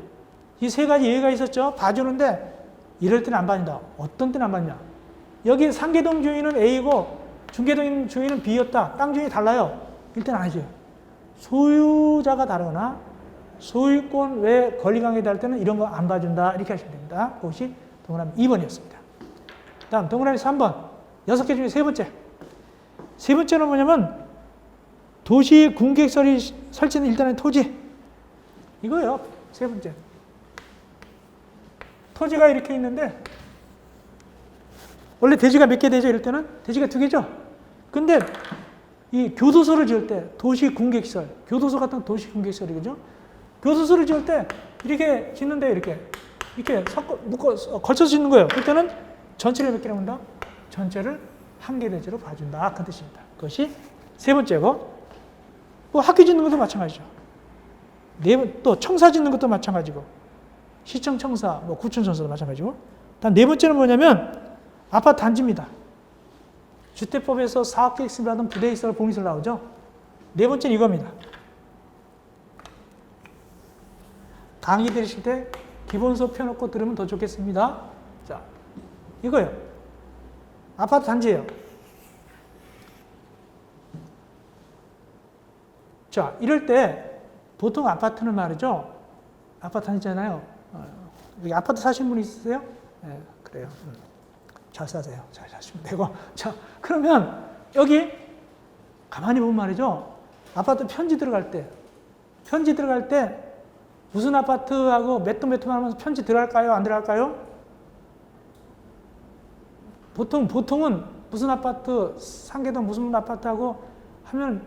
이 세 가지 예외가 있었죠. 봐주는데 이럴 때는 안 봐준다. 어떤 때는 안 봐주냐. 여기 상계동 주인은 A고 중계동 주인은 B였다. 땅 주인이 달라요. 이럴 때는 안 해줘요. 소유자가 다르거나 소유권 외 권리관계에 다를 때는 이런 거 안 봐준다. 이렇게 하시면 됩니다. 그것이 동그라미 2번이었습니다. 다음 동그라미 3번. 6개 중에 세 번째. 세 번째는 뭐냐면 도시 군객설이 설치된 일단의 토지. 이거예요. 세 번째. 토지가 이렇게 있는데 원래 대지가 몇 개 되죠? 이럴 때는 대지가 2개죠? 근데 이 교도소를 지을 때 도시 군객설, 교도소 같은 도시 군객설이죠? 교도소를 지을 때 이렇게 짓는데 이렇게 걸쳐서 짓는 거예요. 그럴 때는 전체를 몇 개라고 한다? 전체를 한 개 대지로 봐준다. 그 뜻입니다. 그것이 세 번째고, 뭐 학교 짓는 것도 마찬가지죠. 또 청사 짓는 것도 마찬가지고, 시청 청사, 뭐 구청 청사도 마찬가지고. 다음 네 번째는 뭐냐면 아파트 단지입니다. 주택법에서 사업계획서라든 부대이설, 공이설 나오죠. 네 번째는 이겁니다. 강의 들으실 때 기본서 펴놓고 들으면 더 좋겠습니다. 자, 이거요. 아파트 단지예요. 자, 이럴 때 보통 아파트는 말이죠. 아파트 단지잖아요. 여기 아파트 사시는 분 있으세요? 네, 그래요. 잘 사세요. 잘 사시면 되고. 자, 그러면 여기 가만히 보면 말이죠. 아파트 편지 들어갈 때 무슨 아파트하고 몇 동 몇 동 하면서 편지 들어갈까요? 안 들어갈까요? 보통은 무슨 아파트, 상계동 무슨 아파트하고 하면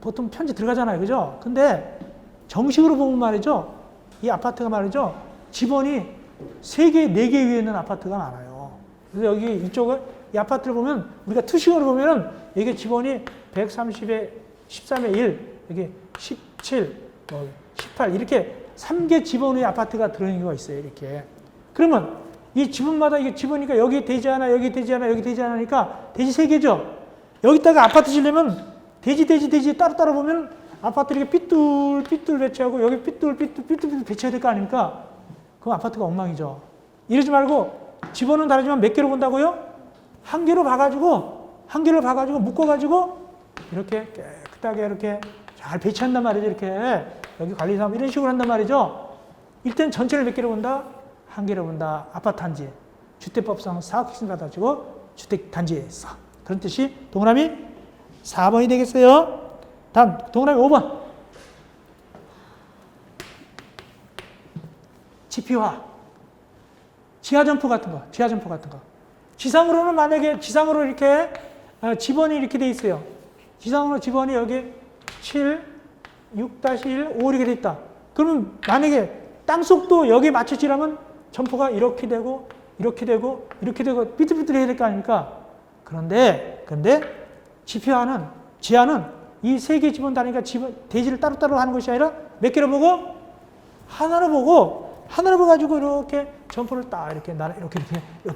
보통 편지 들어가잖아요. 그죠? 근데 정식으로 보면 말이죠. 이 아파트가 말이죠. 지번이 3개, 4개 위에 있는 아파트가 많아요. 그래서 여기 이쪽을, 이 아파트를 보면 우리가 투식으로 보면은 이게 지번이 130에 13에 1, 여기 17, 18 이렇게 3개 지번의 아파트가 들어있는 경우가 있어요. 이렇게. 그러면 이 지번마다 이게 지번이니까 여기 되지 않아, 여기 되지 않아, 여기 되지 않으니까 대지 3개죠. 여기다가 아파트 지려면 대지 따로 보면 아파트 이렇게 삐뚤 배치하고 여기 삐뚤 배치해야 될 거 아닙니까? 그럼 아파트가 엉망이죠. 이러지 말고 지번은 다르지만 몇 개로 본다고요? 한 개로 봐가지고 묶어가지고 이렇게 깨끗하게 이렇게 잘 배치한단 말이죠. 이렇게 여기 관리사업 이런 식으로 한단 말이죠. 일단 전체를 몇 개로 본다? 한 개로 본다. 아파트 단지. 주택법상 사업기준 받아가지고 주택단지에서. 그런 뜻이 동그라미 4번이 되겠어요. 다음 동그라미 5번. 지피화. 지하점포 같은 거. 지상으로는 만약에 지상으로 이렇게 지번이 이렇게 돼 있어요. 지상으로 지번이 여기 7, 6-1, 5 이렇게 돼 있다. 그러면 만약에 땅속도 여기에 맞춰지려면 점포가 이렇게 되고 삐뚤삐뚤 해야 될 거 아닙니까? 그런데 지하는 이 3개 지번 다니까 대지를 따로따로 하는 것이 아니라 몇 개로 보고? 하나로 보고 하나로 봐가지고 이렇게 점포를 딱 이렇게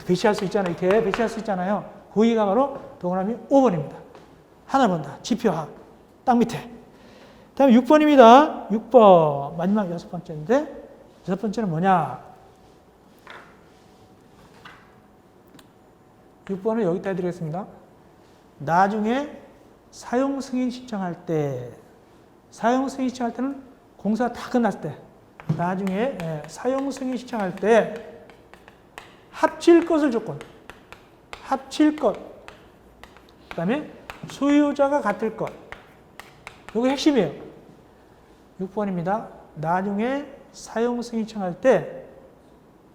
배치할 수 있잖아요. 이렇게 배치할 수 있잖아요. 거기가 바로 동그라미 5번입니다. 하나를 본다. 지표화. 딱 밑에. 다음에 6번입니다. 6번. 마지막 6번째인데, 6번째는 뭐냐? 6번은 여기다 해드리겠습니다. 나중에 사용 승인 신청할 때, 사용 승인 신청할 때는 공사가 다 끝났을 때, 나중에 사용 승인 신청할 때 합칠 것을 조건, 합칠 것, 그 다음에 소유자가 같을 것, 이게 핵심이에요. 6번입니다. 나중에 사용 승인 신청할 때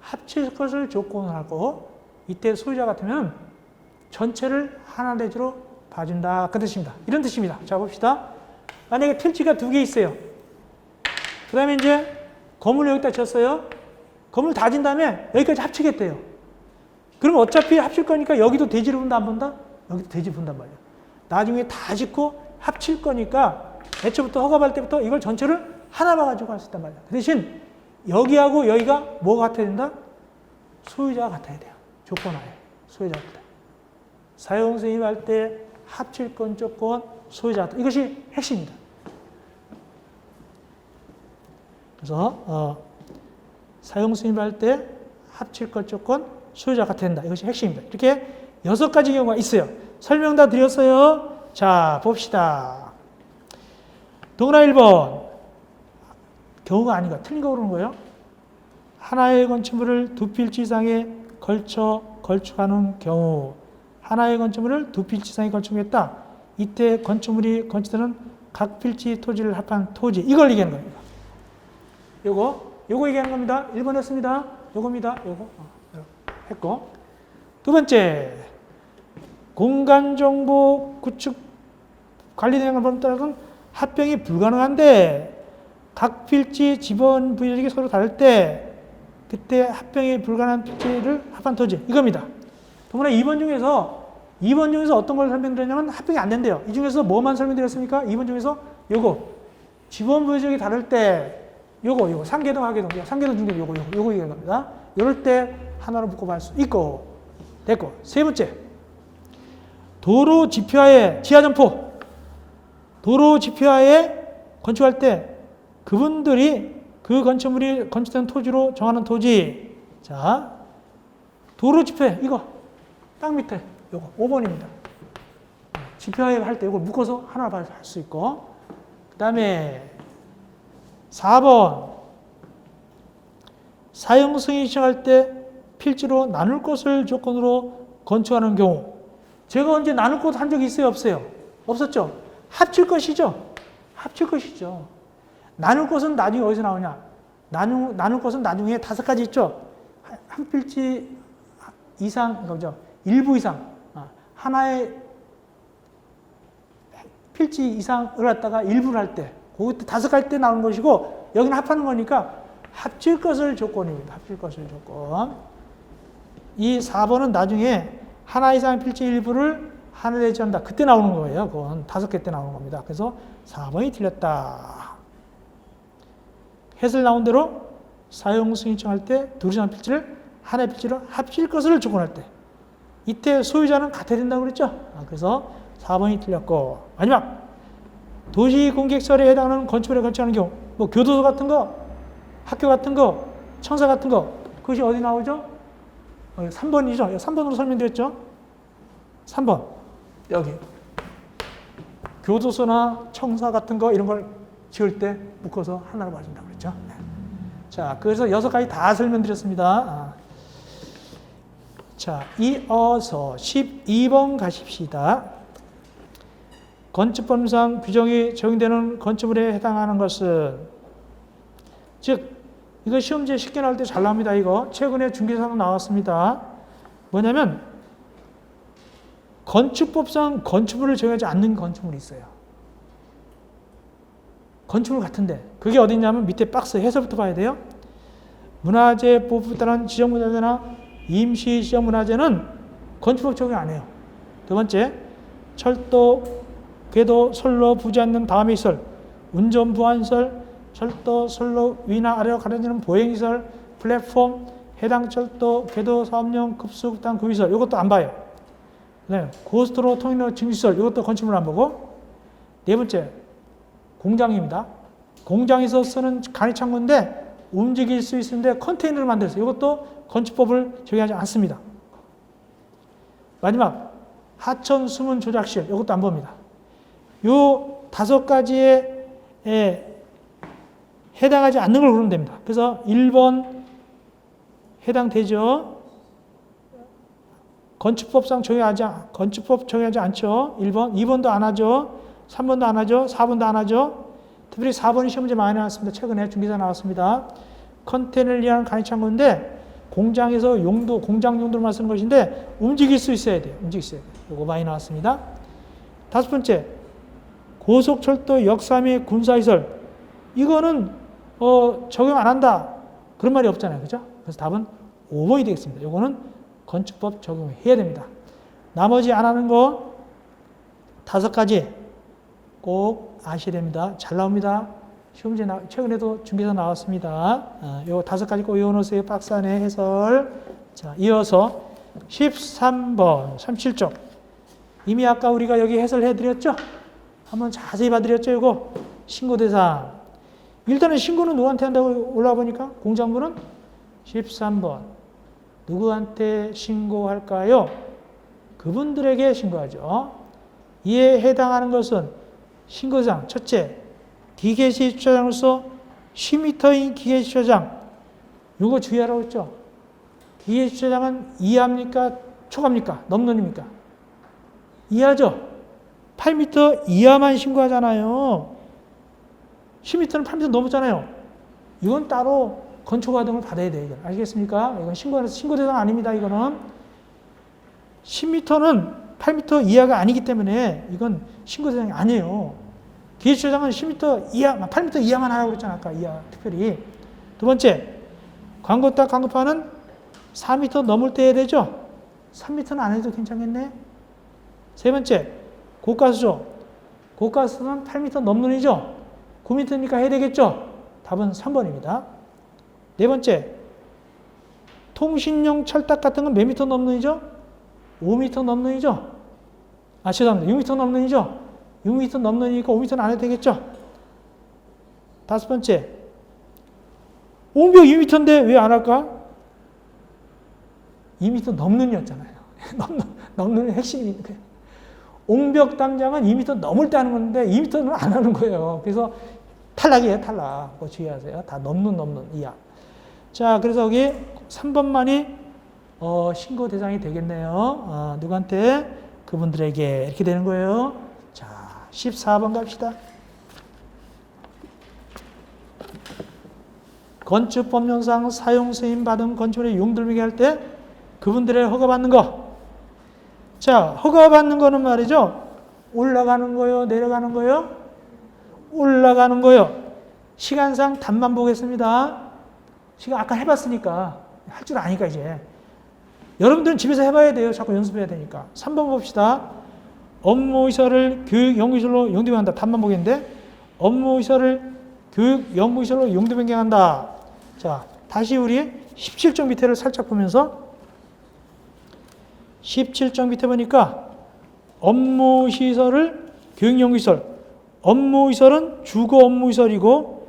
합칠 것을 조건을 하고 이때 소유자 같으면 전체를 하나 내주로 봐준다. 그 뜻입니다. 이런 뜻입니다. 자, 봅시다. 만약에 필지가 2개 있어요. 그 다음에 이제 건물을 여기다 졌어요. 건물 다 진 다음에 여기까지 합치겠대요. 그럼 어차피 합칠 거니까 여기도 대지를 본다, 안 본다? 여기도 대지 본단 말이에요. 나중에 다 짓고 합칠 거니까 애초부터 허가받을 때부터 이걸 전체를 하나 봐가지고 할 수 있단 말이에요. 그 대신 여기하고 여기가 뭐가 같아야 된다? 소유자가 같아야 돼요. 조건하에. 소유자가 같아요. 사용 승인할 때 합칠 건 조건, 소유자 같다. 이것이 핵심입니다. 그래서 사용 승인할 때 합칠 것 조건, 소유자 같아야 된다. 이것이 핵심입니다. 이렇게 6가지 경우가 있어요. 설명 다 드렸어요. 자, 봅시다. 동그라미 1번. 경우가 아닌가? 틀린 거 그러는 거예요. 하나의 건축물을 2필지 이상에 걸쳐 건축하는 경우. 하나의 건축물을 2필지 이상에 건축했다. 이때 건축물이 건축되는 각 필지 토지를 합한 토지. 이걸 얘기하는 겁니다. 요거 얘기하는 겁니다. 1번 했습니다. 요겁니다. 요거. 했고. 두 번째. 공간정보 구축 관리되는 것에 따라서는 합병이 불가능한데 각 필지 지번 부여력이 서로 다를 때 그때 합병이 불가능한 필지를 합한 토지. 이겁니다. 동그라미 2번 중에서 어떤 걸 설명드렸냐면 합병이 안 된대요. 이 중에서 뭐만 설명드렸습니까? 2번 중에서 요거. 지번 부여력이 다를 때 요거 상계동 하계동 상계동 중계동 요거 얘기하는 겁니다. 이럴 때 하나로 묶어볼 수 있고 됐고. 세 번째. 도로 지표하에 지하점포. 도로 지표하에 건축할 때 그분들이 그 건축물이 건축된 토지로 정하는 토지. 자, 도로 지표에 이거 딱 밑에 요거 5번입니다. 지표하에 할 때 이걸 묶어서 하나 할 수 있고. 그 다음에 4번. 사용 승인 신청할 때 필지로 나눌 것을 조건으로 건축하는 경우. 제가 언제 나눌 것 한 적이 있어요? 없어요? 없었죠? 합칠 것이죠? 합칠 것이죠. 나눌 것은 나중에 어디서 나오냐? 나눌 것은 나중에 5가지 있죠? 한 필지 이상, 그죠? 일부 이상. 하나의 필지 이상을 갖다가 일부를 할 때, 그것도 5가지 때 나오는 것이고, 여기는 합하는 거니까 합칠 것을 조건입니다. 합칠 것을 조건. 이 4번은 나중에 하나 이상 필지 일부를 하나 내지 한다. 그때 나오는 거예요. 그건 5개 때 나오는 겁니다. 그래서 4번이 틀렸다. 해설 나온 대로 사용 승인 신청할 때 둘 이상 필지를 하나의 필지로 합칠 것을 조건할 때 이때 소유자는 같아야 된다고 그랬죠. 그래서 4번이 틀렸고 마지막 도시공객설에 해당하는 건축물에 건축하는 경우 뭐 교도소 같은 거, 학교 같은 거, 청사 같은 거 그것이 어디 나오죠? 3번이죠. 3번으로 설명드렸죠. 3번. 여기. 교도소나 청사 같은 거 이런 걸 지을 때 묶어서 하나로 봐준다고 그랬죠. 네. 자, 그래서 6가지 다 설명드렸습니다. 자, 이어서 12번 가십시다. 건축법상 규정이 적용되는 건축물에 해당하는 것은 즉 이거 시험지에 쉽게 나올 때 잘 나옵니다. 이거 최근에 중개사도 나왔습니다. 뭐냐면 건축법상 건축물을 정하지 않는 건축물이 있어요. 건축물 같은데 그게 어디냐면 밑에 박스 해설부터 봐야 돼요. 문화재법에 따른 지정문화재나 임시 지정문화재는 건축법 적용 안 해요. 두 번째, 철도, 궤도, 선로, 부지 않는 다음의 시설, 운전 보안시설, 철도, 선로 위나 아래로 가려지는 보행시설, 플랫폼, 해당 철도, 궤도, 사업용, 급수극단, 구시설 이것도 안 봐요. 네, 고속도로, 통행로, 증시시설 이것도 건축물 안 보고. 네 번째, 공장입니다. 공장에서 쓰는 간이창고인데 움직일 수 있는데 컨테이너를 만들었어요. 이것도 건축법을 적용하지 않습니다. 마지막, 하천 수문 조작실 이것도 안 봅니다. 요 5가지에 해당하지 않는 걸 고르면 됩니다. 그래서 1번 해당되죠. 건축법 적용하지 않죠. 1번, 2번도 안 하죠. 3번도 안 하죠. 4번도 안 하죠. 특별히 4번이 시험 문제 많이 나왔습니다. 최근에 중기사 나왔습니다. 컨테이너를 위한 간이창고인데 공장에서 용도, 공장 용도로만 쓰는 것인데 움직일 수 있어야 돼요. 움직일 수 있어야 돼요. 이거 많이 나왔습니다. 5번째, 고속철도 역사 및 군사시설. 이거는 적용 안 한다. 그런 말이 없잖아요. 그죠? 그래서 답은 5번이 되겠습니다. 이거는 건축법 적용해야 됩니다. 나머지 안 하는 거 5가지 꼭 아셔야 됩니다. 잘 나옵니다. 시험 문제 최근에도 중개사 나왔습니다. 요 5가지 꼭 외워놓으세요. 박스 안에 해설. 자, 이어서 13번 37쪽. 이미 아까 우리가 여기 해설해드렸죠? 한번 자세히 봐드렸죠? 이거 신고대상. 일단은 신고는 누구한테 한다고 올라와 보니까 공장부는 13번. 누구한테 신고할까요? 그분들에게 신고하죠. 이에 해당하는 것은 신고대상. 첫째, 기계시 주차장으로서 10m인 기계시 주차장. 이거 주의하라고 했죠. 기계시 주차장은 이하입니까? 초과입니까? 넘는입니까? 이하죠. 8m 이하만 신고하잖아요. 10m는 8m 넘었잖아요. 이건 따로 건초과등을 받아야 돼요. 이건. 아시겠습니까? 이건 신고 대상 아닙니다. 이거는 10m는 8m 이하가 아니기 때문에 이건 신고 대상이 아니에요. 기계주차장은 10m 이하, 8m 이하만 하라고 그랬잖아. 아까 이하 특별히. 두 번째, 광고 딱 광고판은 4m 넘을 때 해야 되죠. 3m는 안 해도 괜찮겠네. 세 번째, 고가수죠. 고가수는 8m 넘는 이죠. 9m니까 해야 되겠죠. 답은 3번입니다. 네 번째, 통신용 철탑 같은 건 몇 미터 넘는 이죠? 5m 넘는 이죠. 죄송합니다. 6m 넘는 이죠. 6m 넘는 이니까 5m는 안 해도 되겠죠. 다섯 번째, 옹벽 2m인데 왜 안 할까? 2m 넘는 이었잖아요. 넘는 핵심이니까. 옹벽 담장은 2m 넘을 때 하는 건데 2m는 안 하는 거예요. 그래서 탈락이에요, 탈락. 그거 주의하세요. 다 넘는 이하. 자, 그래서 여기 3번만이 신고 대상이 되겠네요. 누구한테? 그분들에게 이렇게 되는 거예요. 자, 14번 갑시다. 건축법령상 사용 승인 받은 건축물의 용도를 할 때 그분들의 허가받는 거. 자, 허가받는 거는 말이죠. 올라가는 거요, 내려가는 거요? 올라가는 거요. 시간상 답만 보겠습니다. 시간 아까 해봤으니까 할 줄 아니까 이제. 여러분들은 집에서 해봐야 돼요. 자꾸 연습해야 되니까. 3번 봅시다. 업무시설을 교육연구시설로 용도변경한다. 답만 보겠는데 업무시설을 교육연구시설로 용도변경한다. 자, 다시 우리 17쪽 밑에를 살짝 보면서 17쪽 밑에 보니까 업무시설을 교육연구시설, 업무시설은 주거 업무시설이고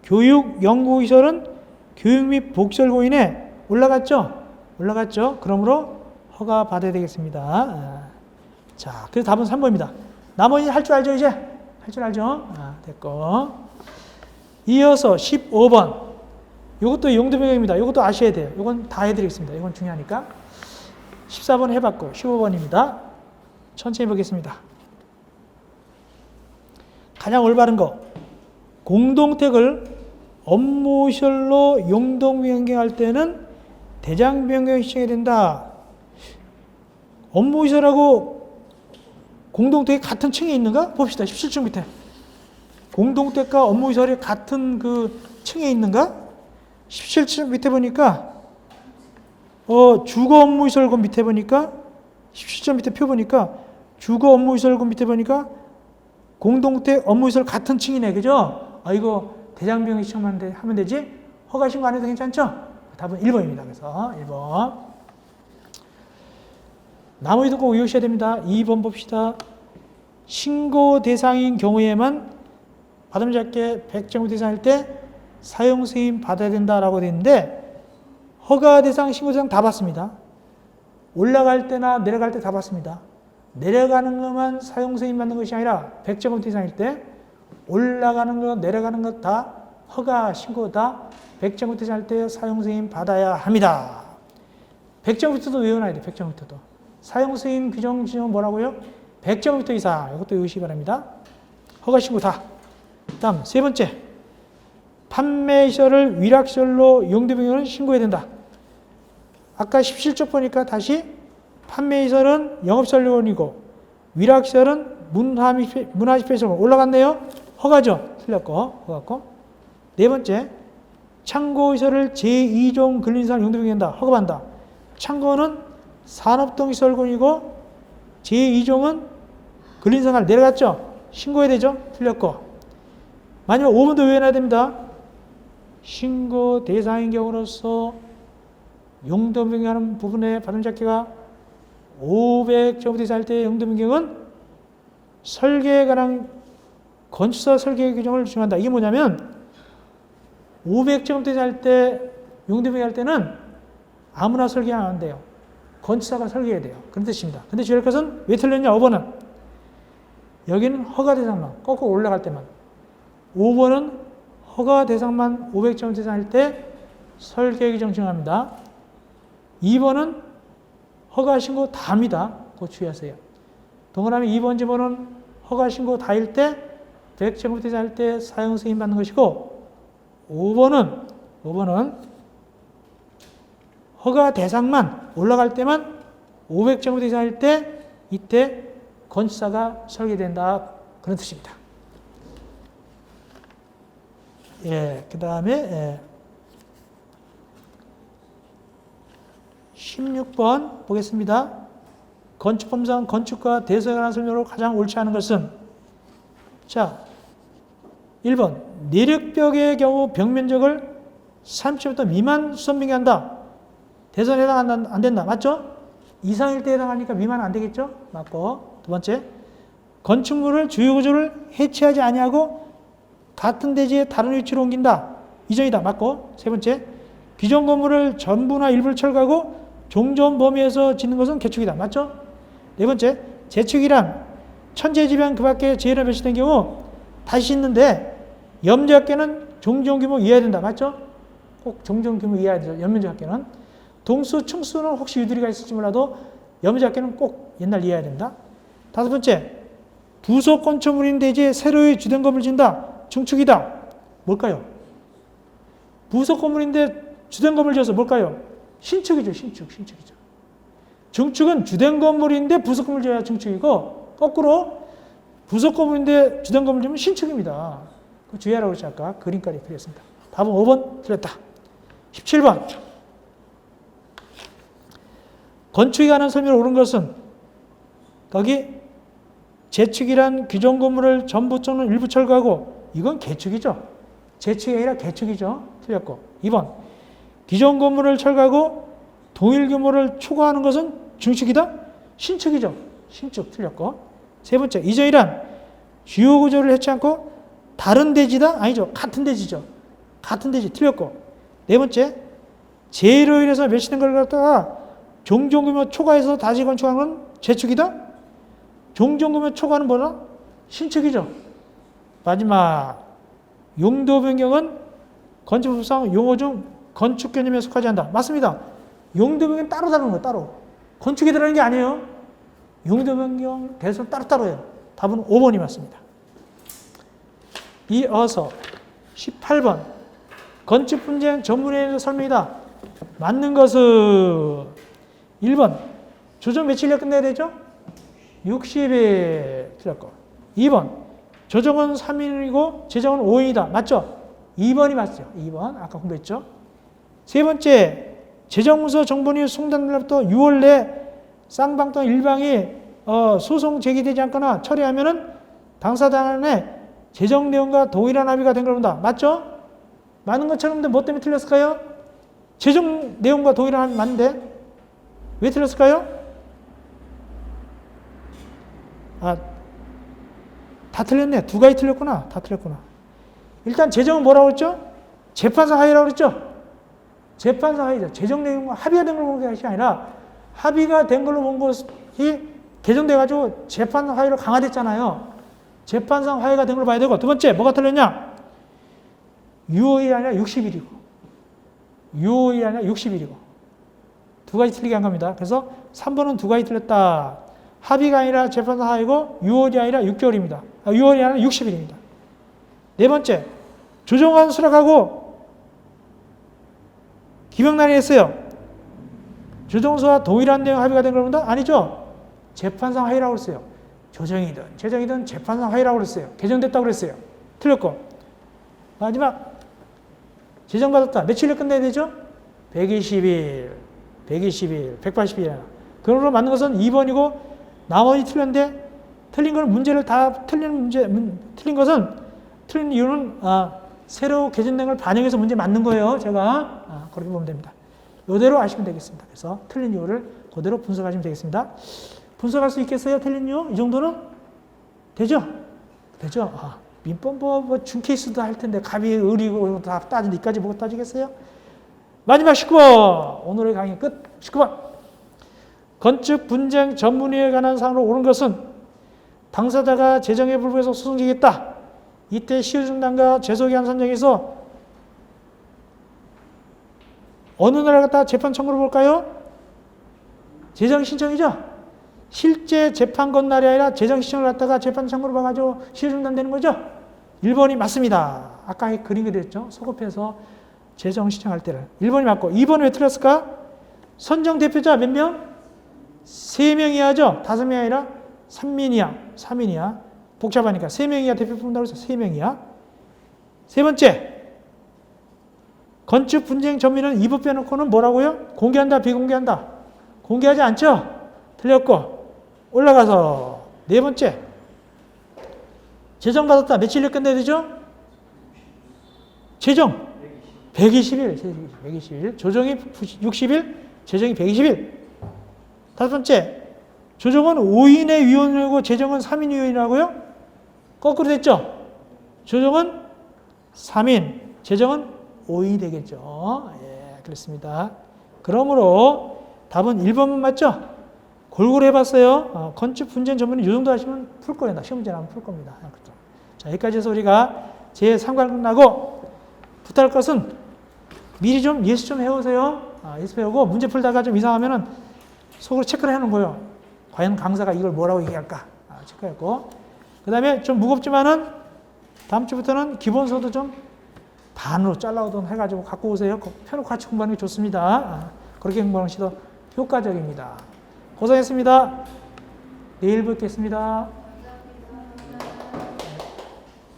교육연구시설은 교육 및 복지시설 고인에 올라갔죠? 올라갔죠? 그러므로 허가 받아야 되겠습니다. 자, 그래서 답은 3번입니다. 나머지 할 줄 알죠, 이제? 할 줄 알죠? 됐고. 이어서 15번. 이것도 용도변경입니다. 이것도 아셔야 돼요. 이건 다 해드리겠습니다. 이건 중요하니까. 14번 해봤고, 15번입니다. 천천히 보겠습니다. 가장 올바른 거. 공동택을 업무시설로 용도변경할 때는 대장 변경이 시행이 된다. 업무시설하고 공동택이 같은 층에 있는가? 봅시다. 17층 밑에. 공동택과 업무시설이 같은 그 층에 있는가? 17층 밑에 보니까 주거 업무시설군 밑에 보니까 17층 밑에 표 보니까 주거 업무시설군 밑에 보니까 공동택 업무시설 같은 층이네. 그죠? 이거 대장 변경 시청만 하면 되지? 허가 신고 안 해도 괜찮죠? 답은 1번입니다. 그래서 1번. 나머지도 꼭 외우셔야 됩니다. 2번 봅시다. 신고 대상인 경우에만 받음잡게 100제곱 대상일 때 사용 승인 받아야 된다라고 되어 있는데 허가 대상, 신고 대상 다 받습니다. 올라갈 때나 내려갈 때 다 받습니다. 내려가는 것만 사용 승인 받는 것이 아니라 100제곱 대상일 때 올라가는 것, 내려가는 것 다 허가, 신고 다 100제곱 대상일 때 사용 승인 받아야 합니다. 100제곱미터도 외워놔야 돼. 100제곱미터도. 사용 승인 규정 지정은 뭐라고요? 100제곱미터 이상. 이것도 외우시기 바랍니다. 허가, 신고 다. 다음 세 번째. 판매시설을 위락시설로 용도 변경을 신고해야 된다. 아까 17쪽 보니까 다시 판매시설은 영업시설용이고 위락시설은 문화집회시설 올라갔네요. 허가죠. 틀렸고 허가고. 네 번째. 창고시설을 제2종 근린상 용도 변경한다. 허가받는다. 창고는 산업동시설군이고 제2종은 근린상을 내려갔죠. 신고해야 되죠. 틀렸고. 마지막 5번도 외워놔야 됩니다. 신고 대상인 경우로서 용도 변경하는 부분의 받음잡기가 500제곱 이상일 때 용도 변경은 설계에 관한 건축사 설계 규정을 준용한다. 이게 뭐냐면 500제곱 이상일 때 용도 변경할 때는 아무나 설계하면 안 돼요. 건축사가 설계해야 돼요. 그런 뜻입니다. 근데 주의할 것은 왜 틀렸냐? 5번은 여기는 허가 대상만 거꾸로 올라갈 때만 5번은 허가 대상만 500제곱 이상일 때 설계 규정 준용합니다. 2번은 허가 신고 다입니다. 그거 주의하세요. 동그라미 2번 지번은 허가 신고 다일 때 100제곱 이상일 때 사용 승인 받는 것이고 5번은 허가 대상만 올라갈 때만 500제곱 이상일 때 이때 건축사가 설계된다. 그런 뜻입니다. 예, 그 다음에 16번 보겠습니다. 건축법상 건축과 대소에 관한 설명으로 가장 옳지 않은 것은 자 1번 내력벽의 경우 벽면적을 30m 미만 수선 변경한다. 대선에 해당 안 된다. 맞죠? 이상일 때 해당하니까 미만 안 되겠죠? 맞고. 두 번째, 건축물을 주요 구조를 해체하지 아니하고 같은 대지에 다른 위치로 옮긴다. 이전이다. 맞고. 세 번째, 기존 건물을 전부나 일부를 철거하고 종전 범위에서 짓는 것은 개축이다. 맞죠? 네 번째, 재축이란 천재지변 그 밖에 재해로 배치된 경우 다시 짓는데 염려학계는 종전 규모 이해해야 된다. 맞죠? 꼭 종전 규모 이해해야 되죠. 연면적학계는. 동수, 층수는 혹시 유두리가 있을지 몰라도 염려학계는 꼭 옛날 이해해야 된다. 다섯 번째, 부속 건축물인 대지에 새로이 주된 건물을 짓는다. 중축이다. 뭘까요? 부속 건물인데 주된 건물 지어서 뭘까요? 신축이죠. 신축이죠. 중축은 주된 건물인데 부속 건물 지어야 중축이고 거꾸로 부속 건물인데 주된 건물 지으면 신축입니다. 주의하라고 했죠. 아까 그림까지 그렸습니다. 답은 5번 틀렸다. 17번. 건축에 관한 설명을 옳은 것은 거기 재축이란 기존 건물을 전부 또는 일부 철거하고 이건 개축이죠. 재축이 아니라 개축이죠. 틀렸고. 2번. 기존 건물을 철거하고 동일 규모를 초과하는 것은 중축이다. 신축이죠. 신축. 틀렸고. 세 번째. 이전이란 주요 구조를 해치 않고 다른 대지다. 아니죠. 같은 대지죠. 같은 대지. 틀렸고. 네 번째. 재해로 인해서 멸시된 걸 갖다가 종전규모 초과해서 다시 건축하는 건 재축이다. 종전규모 초과는 뭐라? 신축이죠. 마지막. 용도 변경은 건축법상 용어 중 건축 개념에 속하지 않는다. 맞습니다. 용도 변경 따로 다루는 거예요. 따로. 건축에 들어가는 게 아니에요. 용도 변경 대선 따로 해요. 답은 5번이 맞습니다. 이어서 18번. 건축 분쟁 전문회의에서 설명이다. 맞는 것은 1번. 조정 며칠에 끝내야 되죠? 60일. 틀렸고. 2번. 조정은 3일이고 제정은 5일이다. 맞죠? 2번이 맞죠. 2번. 아까 공부했죠? 세 번째. 제정문서 정본이 송달된 날부터 6월 내 쌍방 또는 일방이 소송 제기되지 않거나 처리하면은 당사자간에 제정 내용과 동일한 합의가 된 걸 본다. 맞죠? 맞는 것처럼 근데 뭐 때문에 틀렸을까요? 재정 내용과 동일한 맞는데 왜 틀렸을까요? 다 틀렸네. 두 가지 틀렸구나. 다 틀렸구나. 일단 재정은 뭐라고 했죠? 재판상 하위라고 그랬죠? 재판상 하위죠. 재정 내용과 합의가 된 걸로 본 것이 아니라 합의가 된 걸로 본 것이 개정돼가지고 재판상 하위로 강화됐잖아요. 재판상 하위가 된 걸로 봐야 되고, 두 번째 뭐가 틀렸냐? 6월이 아니라 60일이고 6월이 아니라 60일이고 두 가지 틀리게 한 겁니다. 그래서 3번은 두 가지 틀렸다. 합의가 아니라 재판상 하위고 6월이 아니라 6개월입니다. 6월이 아니라 60일입니다. 네 번째, 조정안 수락하고 기명난이 했어요. 조정서와 동일한 내용 합의가 된 걸 본다? 아니죠. 재판상 하위라고 그랬어요. 조정이든 재정이든 재판상 하위라고 그랬어요. 개정됐다고 그랬어요. 틀렸고. 마지막, 제정받았다. 며칠에 끝내야 되죠? 120일, 180일. 그걸로 맞는 것은 2번이고 나머지 틀렸는데 틀린 거는 문제를 다 틀린 이유는 새로 개정된 걸 반영해서 문제 맞는 거예요. 제가 그렇게 보면 됩니다. 이대로 아시면 되겠습니다. 그래서 틀린 이유를 그대로 분석하시면 되겠습니다. 분석할 수 있겠어요? 틀린 이유? 이 정도는? 되죠? 되죠? 민법 뭐 준케이스도 할 텐데 갑이 의리고 다 따지는데 이까지 보고 따지겠어요? 마지막 19번. 오늘의 강의 끝. 19번. 건축 분쟁 전문위에 관한 사항으로 옳은 것은 당사자가 재정에 불구해서 소송지겠다. 이때 시효중단과 죄속기한 선정에서 어느 나라 갖다 재판 청구를 볼까요? 재정 신청이죠? 실제 재판 건 날이 아니라 재정 신청을 갖다가 재판 청구를 봐가지고 시효중단되는 거죠? 1번이 맞습니다. 아까 그림 그렸죠? 소급해서 재정 신청할 때를. 1번이 맞고 2번은 왜 틀렸을까? 선정 대표자 몇 명? 3명이야죠? 5명이 아니라 3인이야. 복잡하니까 3명이야 대표 뽑는다고 해서 3명이야. 세 번째, 건축 분쟁 전문은 2부 빼놓고는 뭐라고요? 공개한다, 비공개한다. 공개하지 않죠? 틀렸고. 올라가서 네 번째, 재정 받았다. 며칠에 끝내야 되죠? 재정 120일. 조정이 60일, 재정이 120일. 다섯 번째, 조정은 5인의 위원이고 재정은 3인 위원이라고요? 거꾸로 됐죠? 조정은 3인, 재정은 5인이 되겠죠. 예, 그렇습니다. 그러므로 답은 1번만 맞죠? 골고루 해봤어요. 건축 분쟁 전문은 이 정도 하시면 풀 거예요. 시험 문제 나오면 풀 겁니다. 그렇죠. 자, 여기까지 해서 우리가 제3관 끝나고 부탁할 것은 미리 좀 예습 좀 해오세요. 예습 해오고 문제 풀다가 좀 이상하면은 속으로 체크를 해놓은 거예요. 과연 강사가 이걸 뭐라고 얘기할까? 체크했고. 그 다음에 좀 무겁지만은 다음 주부터는 기본서도 좀 반으로 잘라오든 해가지고 갖고 오세요. 펴놓고 같이 공부하는 게 좋습니다. 그렇게 공부하는 것이 더 효과적입니다. 고생했습니다. 내일 뵙겠습니다.